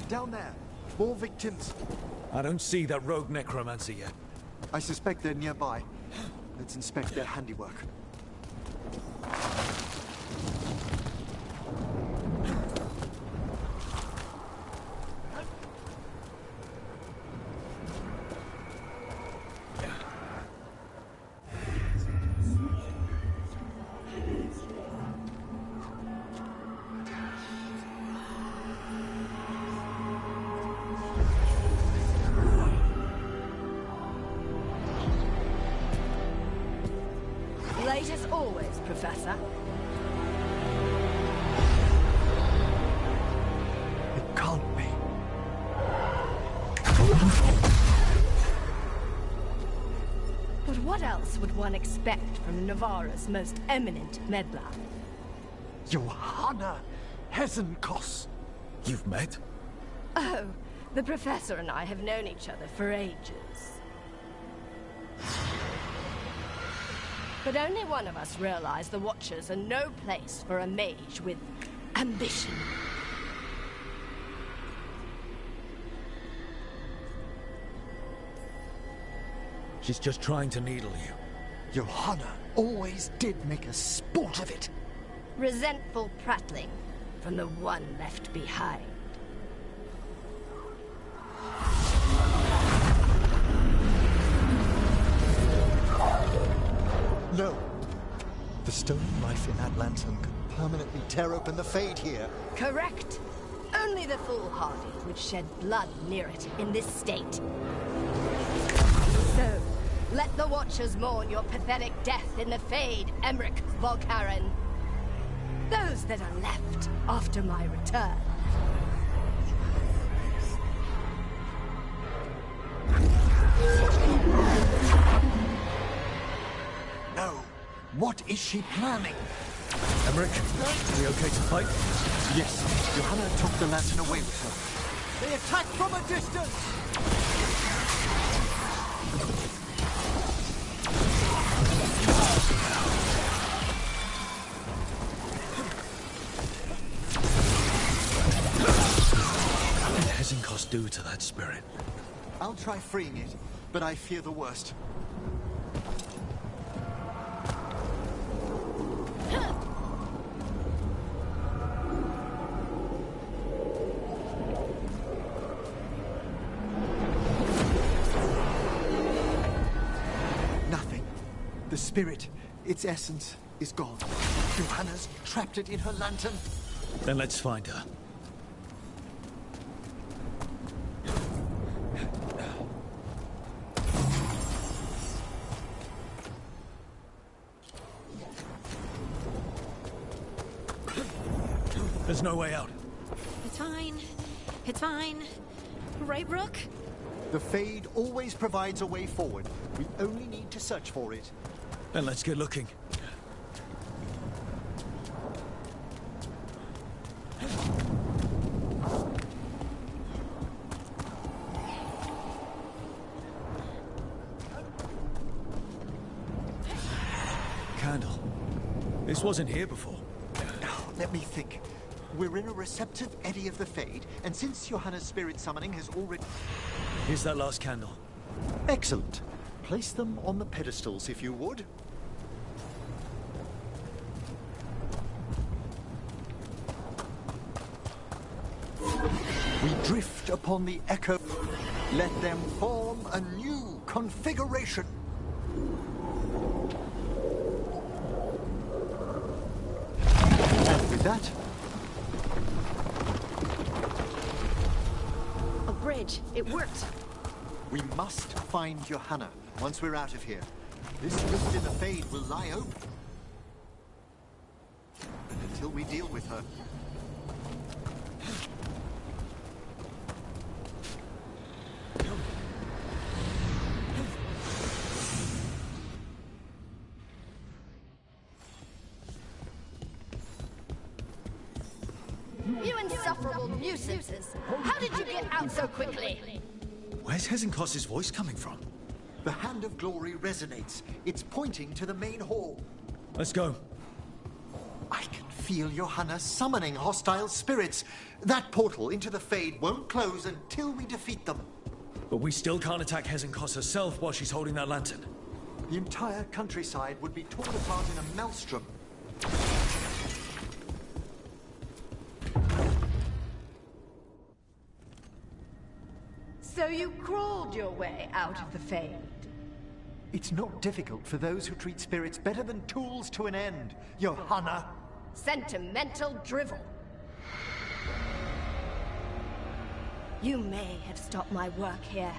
Speaker 16: Down there. More victims.
Speaker 2: I don't see that rogue necromancer yet.
Speaker 16: I suspect they're nearby. Let's inspect their handiwork.
Speaker 3: Late as always, Professor.
Speaker 16: It can't be.
Speaker 3: But what else would one expect from Navarra's most eminent meddler?
Speaker 16: Johanna Hezenkos.
Speaker 2: You've met?
Speaker 3: Oh, the Professor and I have known each other for ages. But only one of us realized the Watchers are no place for a mage with ambition.
Speaker 2: She's just trying to needle you.
Speaker 16: Johanna always did make a sport of it.
Speaker 3: Resentful prattling from the one left behind.
Speaker 16: No. The stolen life in that lantern could permanently tear open the Fade here.
Speaker 3: Correct. Only the foolhardy would shed blood near it in this state. So, let the Watchers mourn your pathetic death in the Fade, Emmerich Volkaren. Those that are left after my return.
Speaker 16: No. What is she planning?
Speaker 2: Emmerich, are we okay to fight?
Speaker 16: Yes. Johanna took the lantern away with her. They attack from a distance!
Speaker 2: What did Hezenkos do to that spirit?
Speaker 16: I'll try freeing it, but I fear the worst. Nothing. The spirit, its essence, is gone. Johanna's trapped it in her lantern.
Speaker 2: Then let's find her. There's no way out.
Speaker 5: It's fine. It's fine. Right, Rook?
Speaker 16: The Fade always provides a way forward. We only need to search for it.
Speaker 2: Then let's get looking. Candle. This wasn't here before.
Speaker 16: Let me think. We're in a receptive eddy of the Fade, and since Johanna's spirit summoning has already...
Speaker 2: Here's that last candle.
Speaker 16: Excellent. Place them on the pedestals, if you would. We drift upon the echo. Let them form a new configuration. And with that...
Speaker 3: A bridge. It worked.
Speaker 16: We must find Johanna once we're out of here. This rift in the Fade will lie open. And until we deal with her...
Speaker 3: You insufferable nuisances! How did you get out so quickly?
Speaker 2: Where's Hezenkos' voice coming from?
Speaker 16: The Hand of Glory resonates. It's pointing to the main hall.
Speaker 2: Let's go.
Speaker 16: I can feel Johanna summoning hostile spirits. That portal into the Fade won't close until we defeat them.
Speaker 2: But we still can't attack Hezenkos herself while she's holding that lantern.
Speaker 16: The entire countryside would be torn apart in a maelstrom.
Speaker 3: So you crawled your way out of the Fade?
Speaker 16: It's not difficult for those who treat spirits better than tools to an end, Johanna.
Speaker 3: Sentimental drivel. You may have stopped my work here,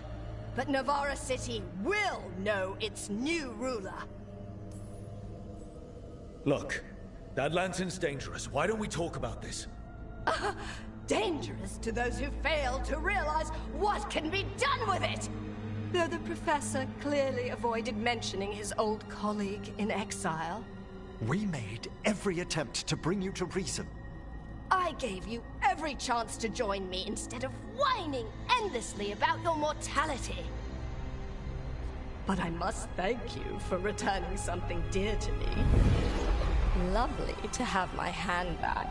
Speaker 3: but Navarra City will know its new ruler.
Speaker 2: Look, that lantern's dangerous. Why don't we talk about this?
Speaker 3: Dangerous to those who fail to realize what can be done with it! Though the professor clearly avoided mentioning his old colleague in exile.
Speaker 16: We made every attempt to bring you to reason.
Speaker 3: I gave you every chance to join me instead of whining endlessly about your mortality. But I must thank you for returning something dear to me. Lovely to have my hand back.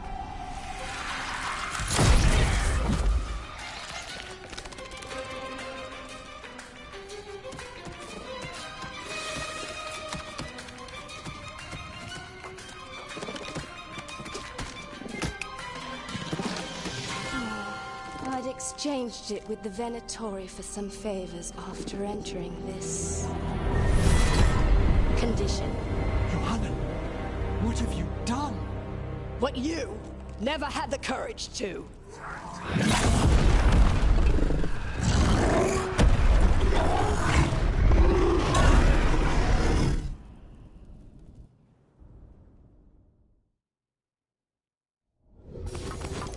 Speaker 3: I'd exchanged it with the Venatori for some favors after entering this condition.
Speaker 16: Johanna, what have you done?
Speaker 3: What you never had the courage to.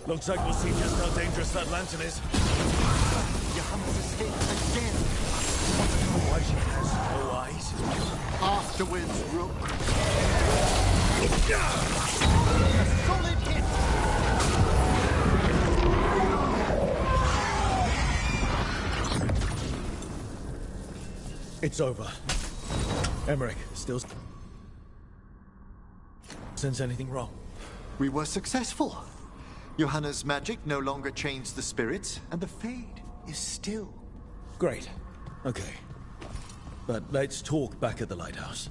Speaker 2: Looks like we'll see just how dangerous that lantern is.
Speaker 16: Johanna's escaped again.
Speaker 2: Why she has no eyes?
Speaker 16: Afterwards, Rook. A solid hit.
Speaker 2: It's over. Emmerich, still... Sense anything wrong?
Speaker 16: We were successful. Johanna's magic no longer changed the spirits, and the Fade is still.
Speaker 2: Great. Okay. But let's talk back at the lighthouse.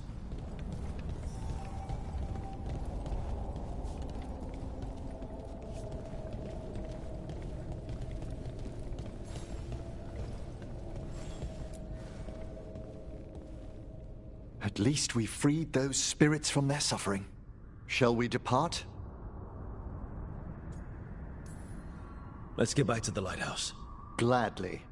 Speaker 16: At least we freed those spirits from their suffering. Shall we depart?
Speaker 2: Let's get back to the lighthouse.
Speaker 16: Gladly.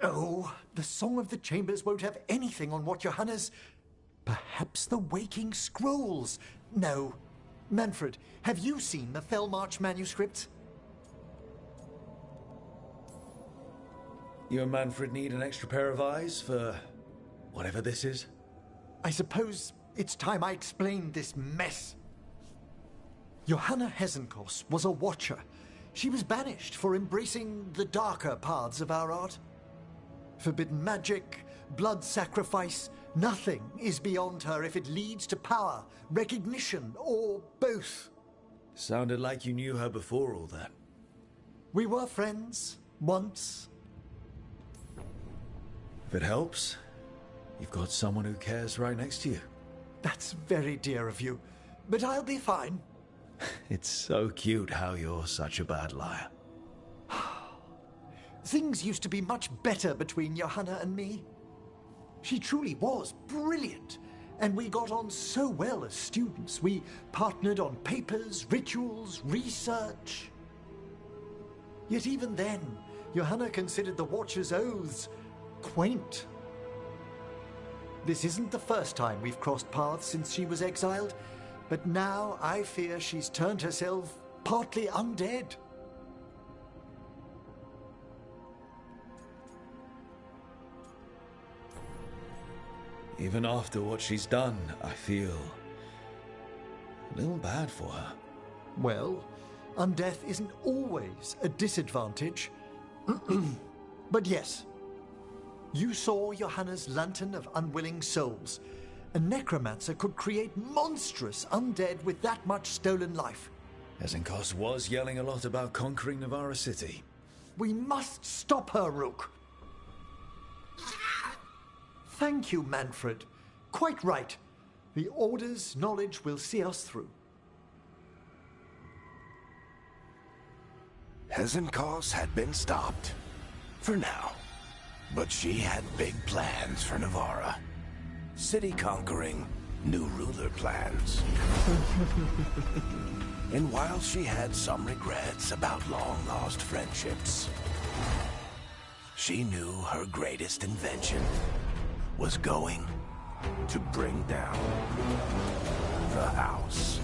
Speaker 16: Oh, the Song of the Chambers won't have anything on what Johanna's... Perhaps the Waking Scrolls? No. Manfred, have you seen the Fellmarch manuscripts?
Speaker 2: You and Manfred need an extra pair of eyes for... whatever this is?
Speaker 16: I suppose it's time I explained this mess. Johanna Hesenkos was a watcher. She was banished for embracing the darker paths of our art. Forbidden magic, blood sacrifice, nothing is beyond her if it leads to power, recognition, or both.
Speaker 2: Sounded like you knew her before all that.
Speaker 16: We were friends, once.
Speaker 2: If it helps, you've got someone who cares right next to you.
Speaker 16: That's very dear of you, but I'll be fine.
Speaker 2: It's so cute how you're such a bad liar.
Speaker 16: Things used to be much better between Johanna and me. She truly was brilliant, and we got on so well as students. We partnered on papers, rituals, research. Yet even then, Johanna considered the Watcher's oaths quaint. This isn't the first time we've crossed paths since she was exiled, but now I fear she's turned herself partly undead.
Speaker 2: Even after what she's done, I feel a little bad for her.
Speaker 16: Well, undeath isn't always a disadvantage. But yes, you saw Johanna's Lantern of Unwilling Souls. A necromancer could create monstrous undead with that much stolen life.
Speaker 2: Hesenkos was yelling a lot about conquering Navarra City.
Speaker 16: We must stop her, Rook. Thank you, Manfred. Quite right. The Order's knowledge will see us through.
Speaker 11: Hesenkos had been stopped. For now. But she had big plans for Navarra. City conquering, new ruler plans. And while she had some regrets about long-lost friendships, She knew her greatest invention was going to bring down the house.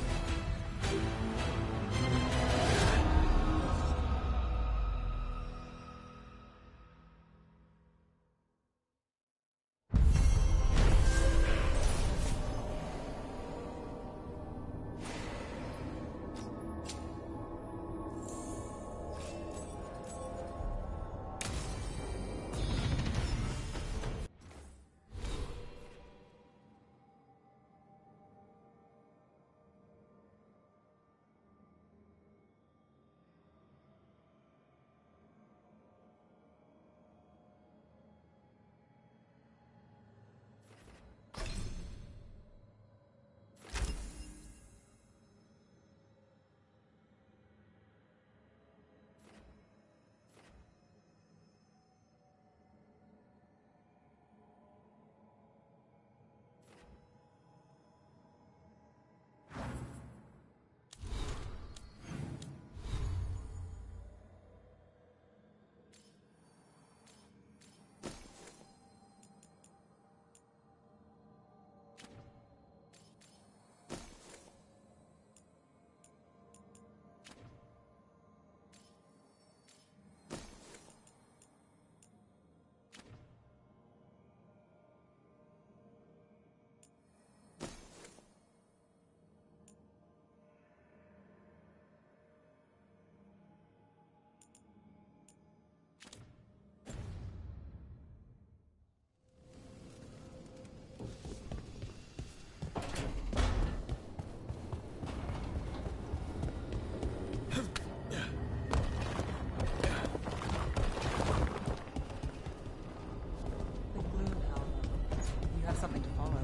Speaker 1: Something to follow.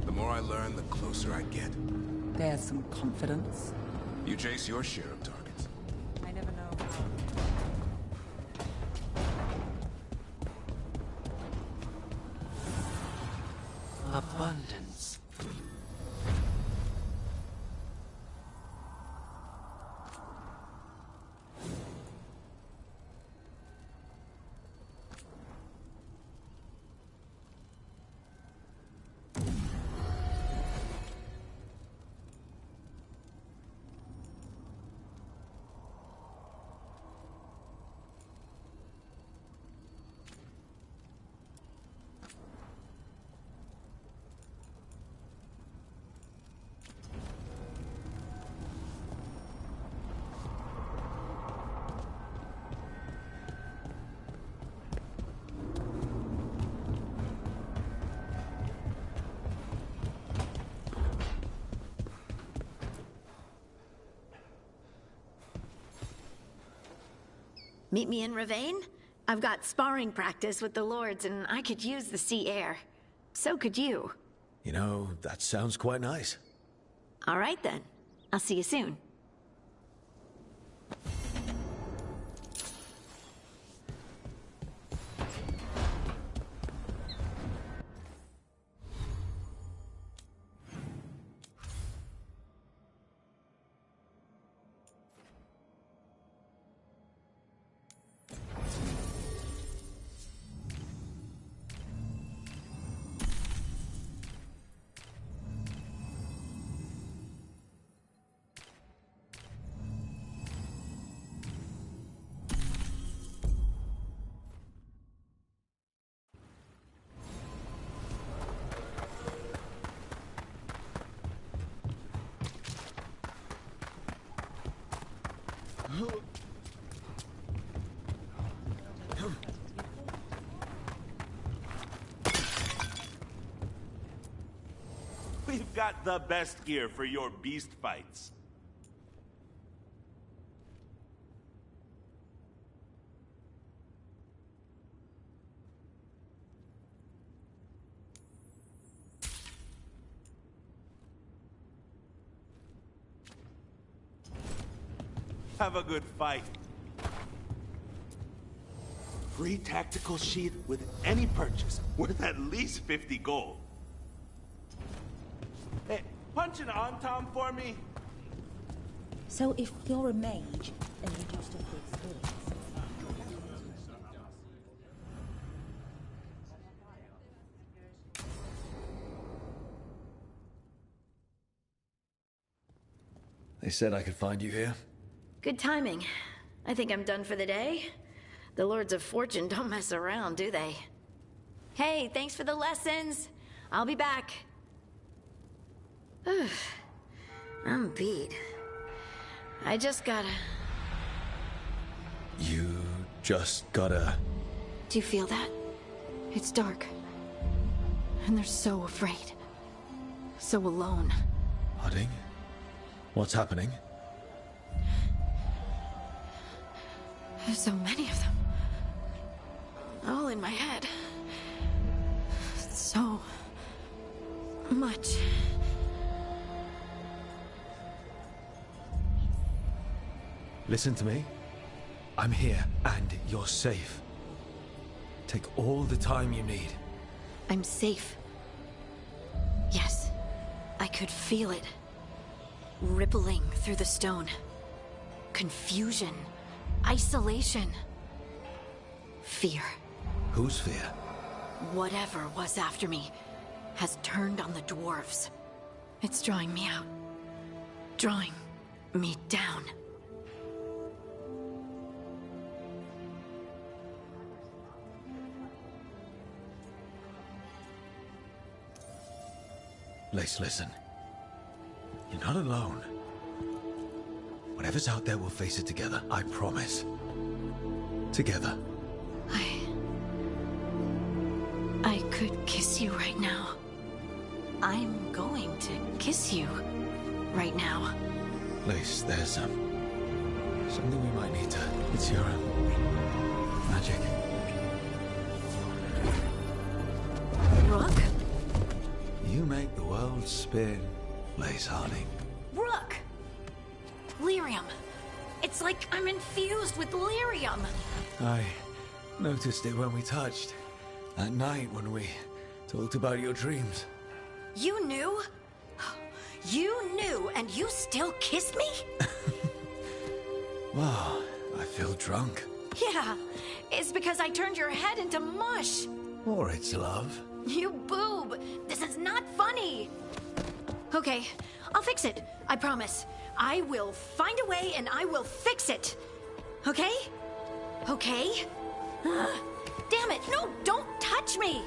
Speaker 9: The more I learn, the closer I get.
Speaker 1: There's some confidence.
Speaker 9: You chase your share of targets.
Speaker 1: I never know how.
Speaker 14: Abundance.
Speaker 5: Meet me in Ravane? I've got sparring practice with the lords, and I could use the sea air. So could you.
Speaker 2: You know, that sounds quite nice.
Speaker 5: All right, then. I'll see you soon.
Speaker 17: We've got the best gear for your beast fights. Have a good fight. Free tactical sheath with any purchase, worth at least 50 gold. Hey, punch an on-tom for me.
Speaker 18: So if you're a mage, and you just have the experience.
Speaker 2: said I could find you here.
Speaker 5: Good timing. I think I'm done for the day. The Lords of Fortune don't mess around, do they? Hey, thanks for the lessons. I'll be back. I'm beat. I just gotta...
Speaker 2: You just gotta...
Speaker 5: Do you feel that? It's dark. And they're so afraid. So alone.
Speaker 2: Harding? What's happening?
Speaker 5: There's so many of them. All in my head. So... much.
Speaker 2: Listen to me. I'm here, and you're safe. Take all the time you need.
Speaker 5: I'm safe. Yes. I could feel it. Rippling through the stone. Confusion. Isolation. Fear.
Speaker 2: Whose fear?
Speaker 5: Whatever was after me has turned on the dwarves. It's drawing me out. Drawing me down.
Speaker 2: Lace, listen. You're not alone. Whatever's out there, we'll face it together. I promise. Together.
Speaker 5: I could kiss you right now. I'm going to kiss you right now.
Speaker 2: Lace, there's something we might need to... It's your magic.
Speaker 5: Rook?
Speaker 2: You make the world spin, Lace Harding.
Speaker 5: Rook! Lyrium. It's like I'm infused with lyrium.
Speaker 2: I noticed it when we touched. That night when we talked about your dreams.
Speaker 5: You knew? You knew, and you still kissed me?
Speaker 2: Wow, I feel drunk.
Speaker 5: Yeah, it's because I turned your head into mush.
Speaker 2: Or it's love.
Speaker 5: You boob! This is not funny! Okay, I'll fix it. I promise. I will find a way and I will fix it. Okay? Okay? Damn it! No, don't touch me!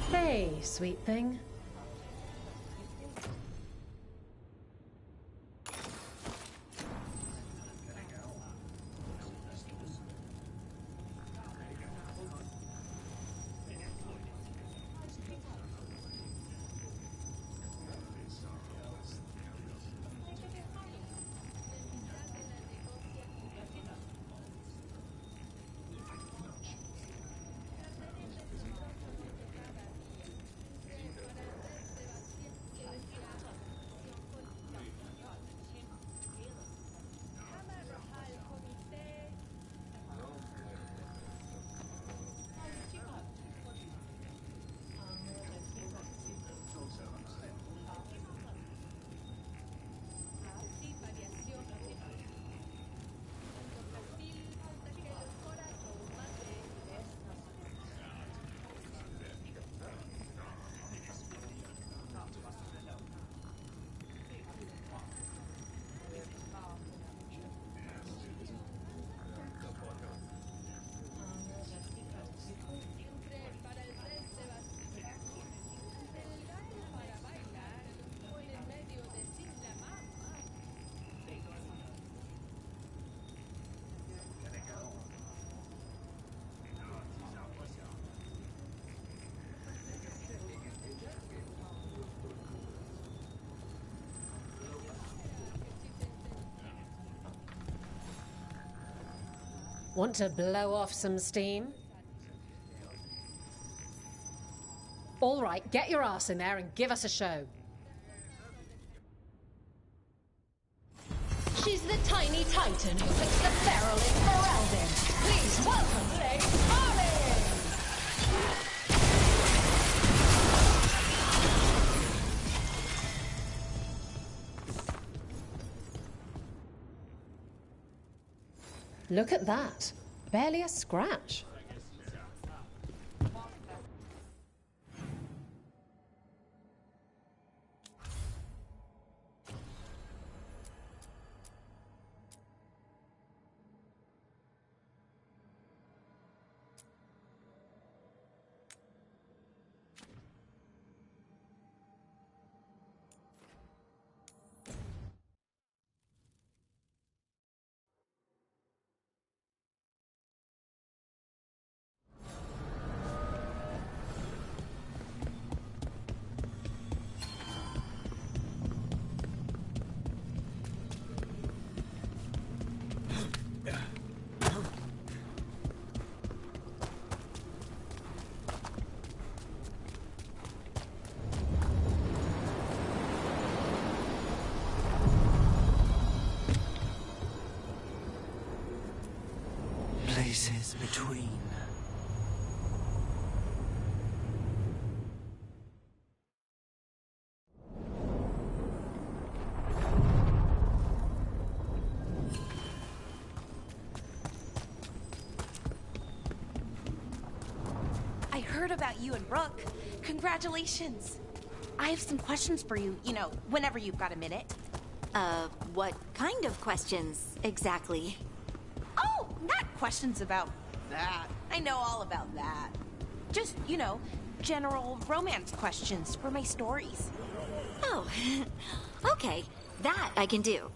Speaker 19: Hey, sweet thing. Want to blow off some steam? All right, get your ass in there and give us a show.
Speaker 20: She's the tiny titan who puts the barrel in Ferelden. Please welcome Lady Armin!
Speaker 19: Look at that. Barely a scratch.
Speaker 14: between.
Speaker 6: I heard about you and Rook. Congratulations. I have some questions for you, you know, whenever you've got a minute.
Speaker 5: What kind of questions, exactly?
Speaker 6: Oh, not questions about that. I know all about that. Just, you know, general romance questions for my stories.
Speaker 5: Oh, okay. That I can do.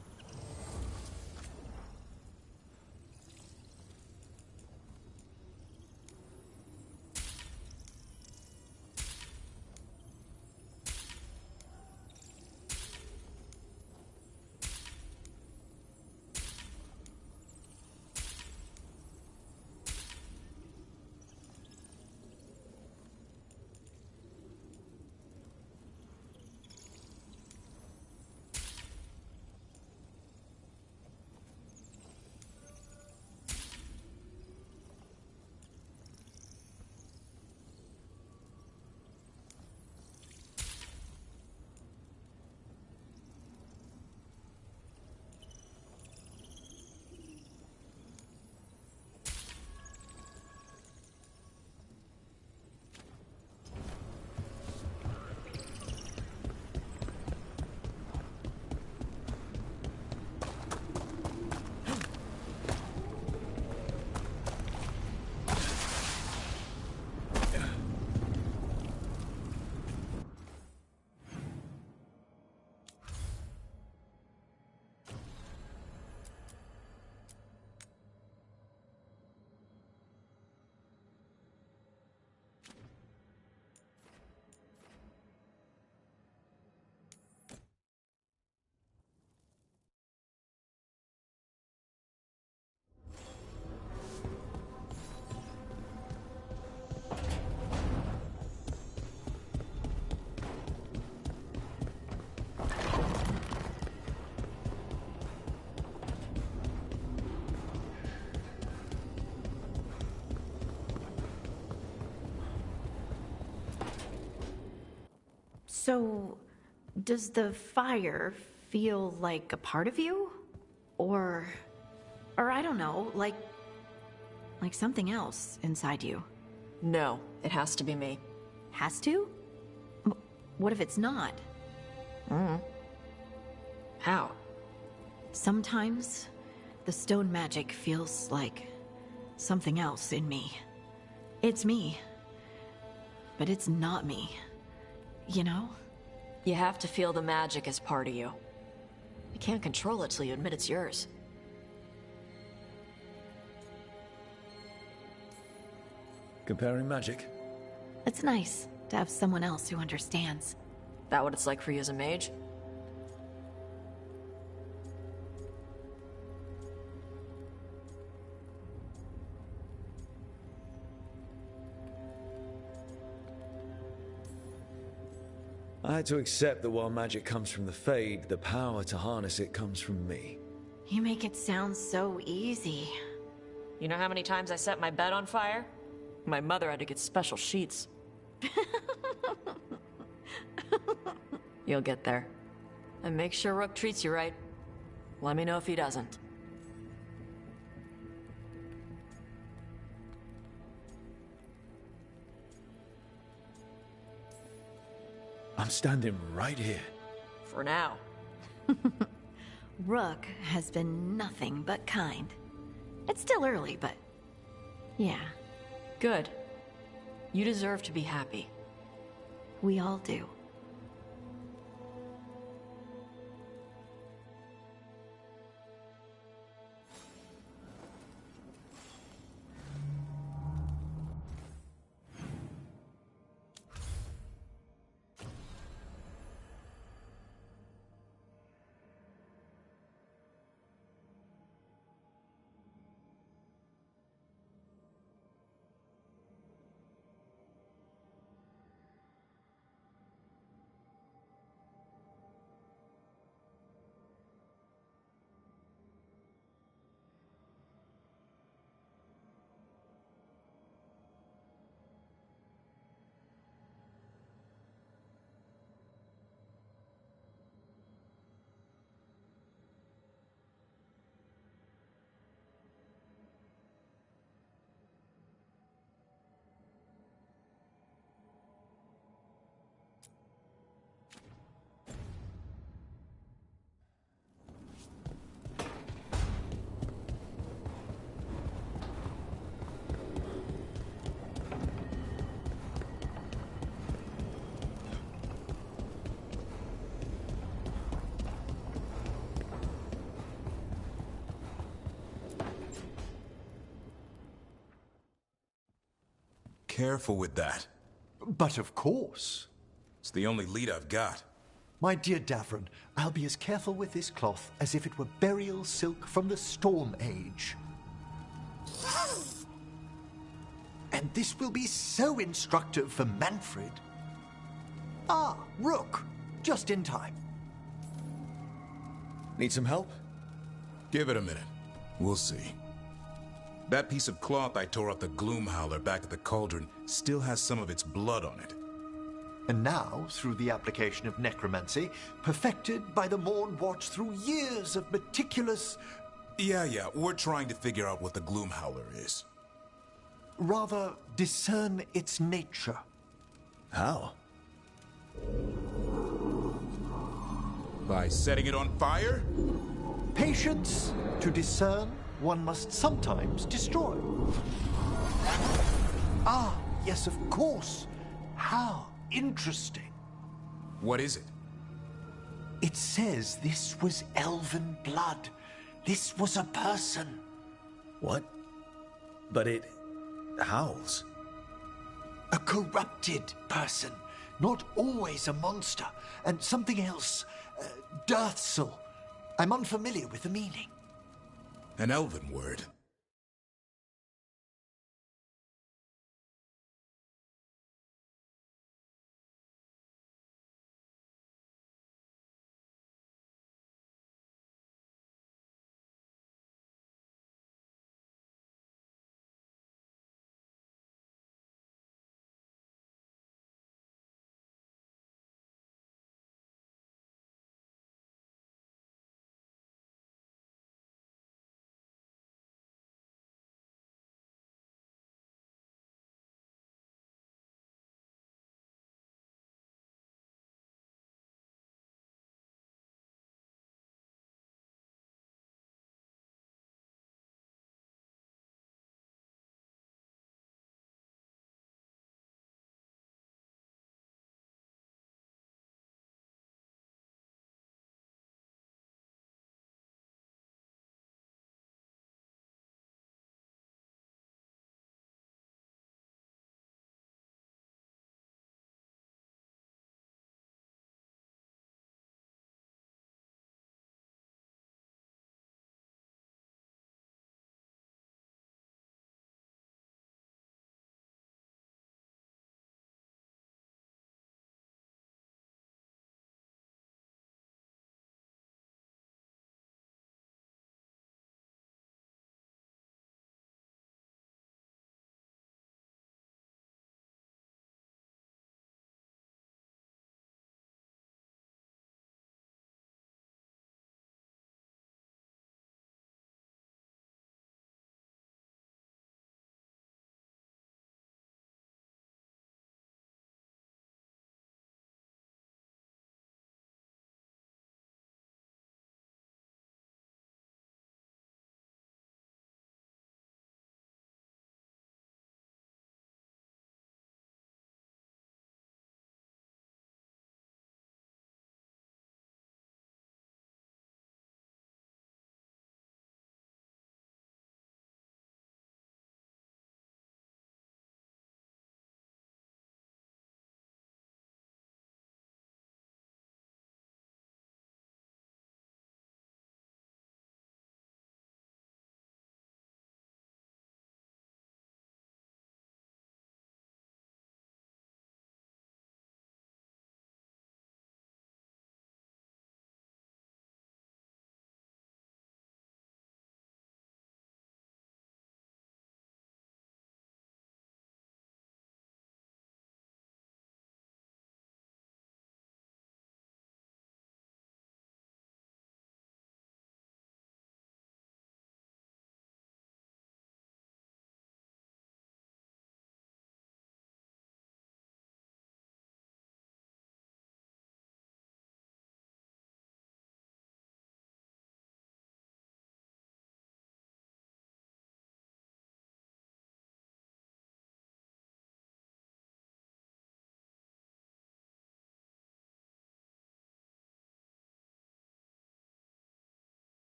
Speaker 21: So, does the fire feel like a part of you? Or I don't know, like something else inside you?
Speaker 15: No, it has to be me.
Speaker 21: Has to? What if it's not?
Speaker 15: How?
Speaker 21: Sometimes the stone magic feels like something else in me. It's me, but it's not me. You know?
Speaker 15: You have to feel the magic as part of you. You can't control it till you admit it's yours.
Speaker 2: Comparing magic?
Speaker 21: It's nice to have someone else who understands.
Speaker 15: That what it's like for you as a mage?
Speaker 2: I had to accept that while magic comes from the Fade, the power to harness it comes from me.
Speaker 21: You make it sound so easy.
Speaker 15: You know how many times I set my bed on fire? My mother had to get special sheets. You'll get there. And make sure Rook treats you right. Let me know if he doesn't.
Speaker 2: I'm standing right here.
Speaker 15: For now.
Speaker 21: Rook has been nothing but kind. It's still early, but... yeah.
Speaker 15: Good. You deserve to be happy.
Speaker 21: We all do.
Speaker 9: careful with that.
Speaker 16: But of course.
Speaker 9: It's the only lead I've got.
Speaker 16: My dear Davron, I'll be as careful with this cloth as if it were burial silk from the Storm Age. And this will be so instructive for Manfred. Ah, Rook, just in time.
Speaker 2: Need some help?
Speaker 9: Give it a minute. We'll see. That piece of cloth I tore off the Gloomhowler back at the cauldron still has some of its blood on it.
Speaker 16: And now, through the application of necromancy, perfected by the Mornwatch through years of meticulous...
Speaker 9: Yeah, we're trying to figure out what the Gloomhowler is.
Speaker 16: Rather, discern its nature.
Speaker 2: How?
Speaker 9: By setting it on fire?
Speaker 16: Patience. To discern, one must sometimes destroy. Ah, yes, of course. How interesting.
Speaker 9: What is it?
Speaker 16: It says this was elven blood. This was a person.
Speaker 2: What? But it howls.
Speaker 16: A corrupted person. Not always a monster. And something else. Dirthsel. I'm unfamiliar with the meaning.
Speaker 9: An elven word.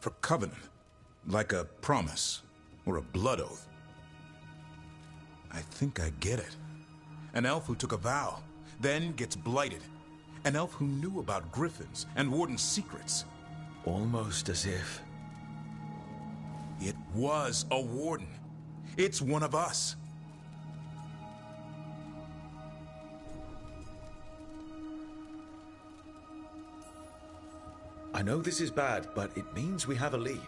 Speaker 9: For covenant. Like a promise. Or a blood oath. I think I get it. An elf who took a vow, then gets blighted. An elf who knew about griffins and Warden's secrets.
Speaker 2: Almost as if...
Speaker 9: It was a Warden. It's one of us.
Speaker 2: I know this is bad, but it means we have a lead.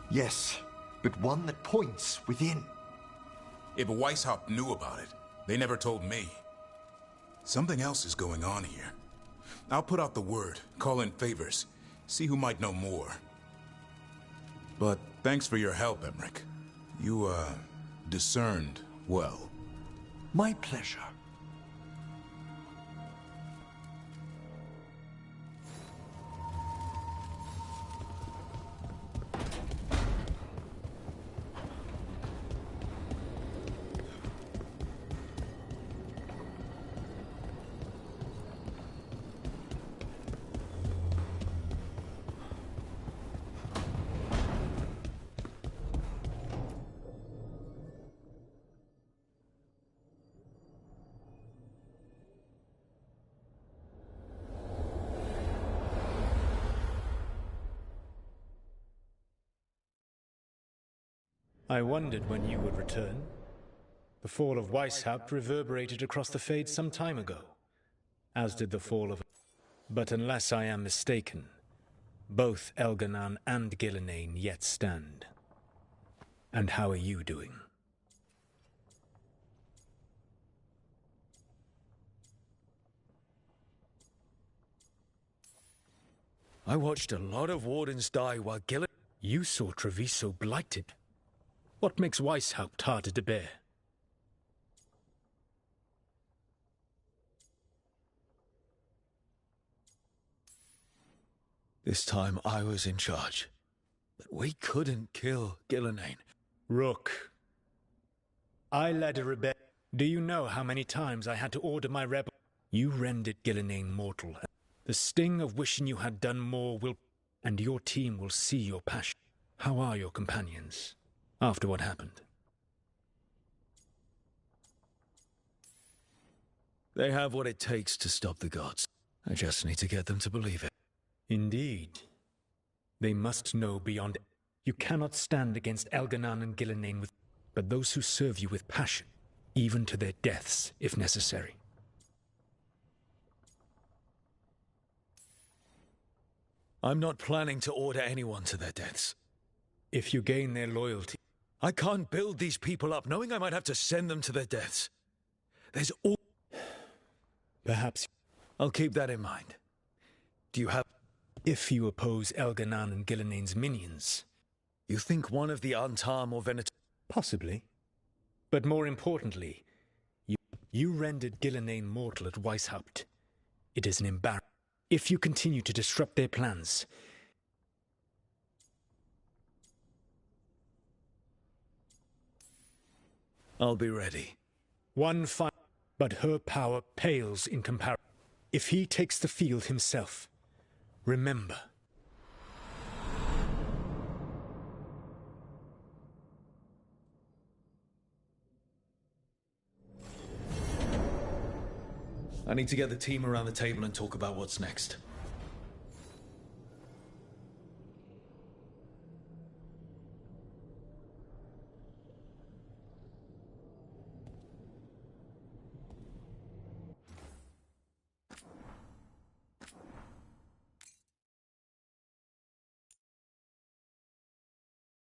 Speaker 16: Yes, but one that points within.
Speaker 9: If Weishaupt knew about it, they never told me. Something else is going on here. I'll put out the word, call in favors, see who might know more. But thanks for your help, Emmerich. You, discerned well.
Speaker 16: My pleasure.
Speaker 4: I wondered when you would return. The fall of Weishaupt reverberated across the Fade some time ago, as did the fall of... But unless I am mistaken, both Elganan and Gillenane yet stand. And how are you doing?
Speaker 2: I watched a lot of Wardens die while Gillen...
Speaker 4: You saw Treviso blighted. What makes Weishaupt harder to bear?
Speaker 2: This time I was in charge. But we couldn't kill Gillenane.
Speaker 4: Rook. I led a rebellion. Do you know how many times I had to order my rebel? You rendered Gillenane mortal. The sting of wishing you had done more will... And your team will see your passion. How are your companions? After what happened?
Speaker 2: They have what it takes to stop the gods. I just need to get them to believe it.
Speaker 4: Indeed. They must know beyond... You cannot stand against Elganan and Gillenane with... But those who serve you with passion, even to their deaths, if necessary.
Speaker 2: I'm not planning to order anyone to their deaths.
Speaker 4: If you gain their loyalty...
Speaker 2: I can't build these people up knowing I might have to send them to their deaths. There's all...
Speaker 4: Perhaps...
Speaker 2: I'll keep that in mind. Do you have...
Speaker 4: If you oppose Elganan and Gillenane's minions...
Speaker 2: You think one of the Antam or Venet...
Speaker 4: Possibly. But more importantly, you rendered Gillenane mortal at Weishaupt. It is an embarrassment. If you continue to disrupt their plans...
Speaker 2: I'll be ready.
Speaker 4: But her power pales in comparison. If he takes the field himself, remember...
Speaker 2: I need to get the team around the table and talk about what's next.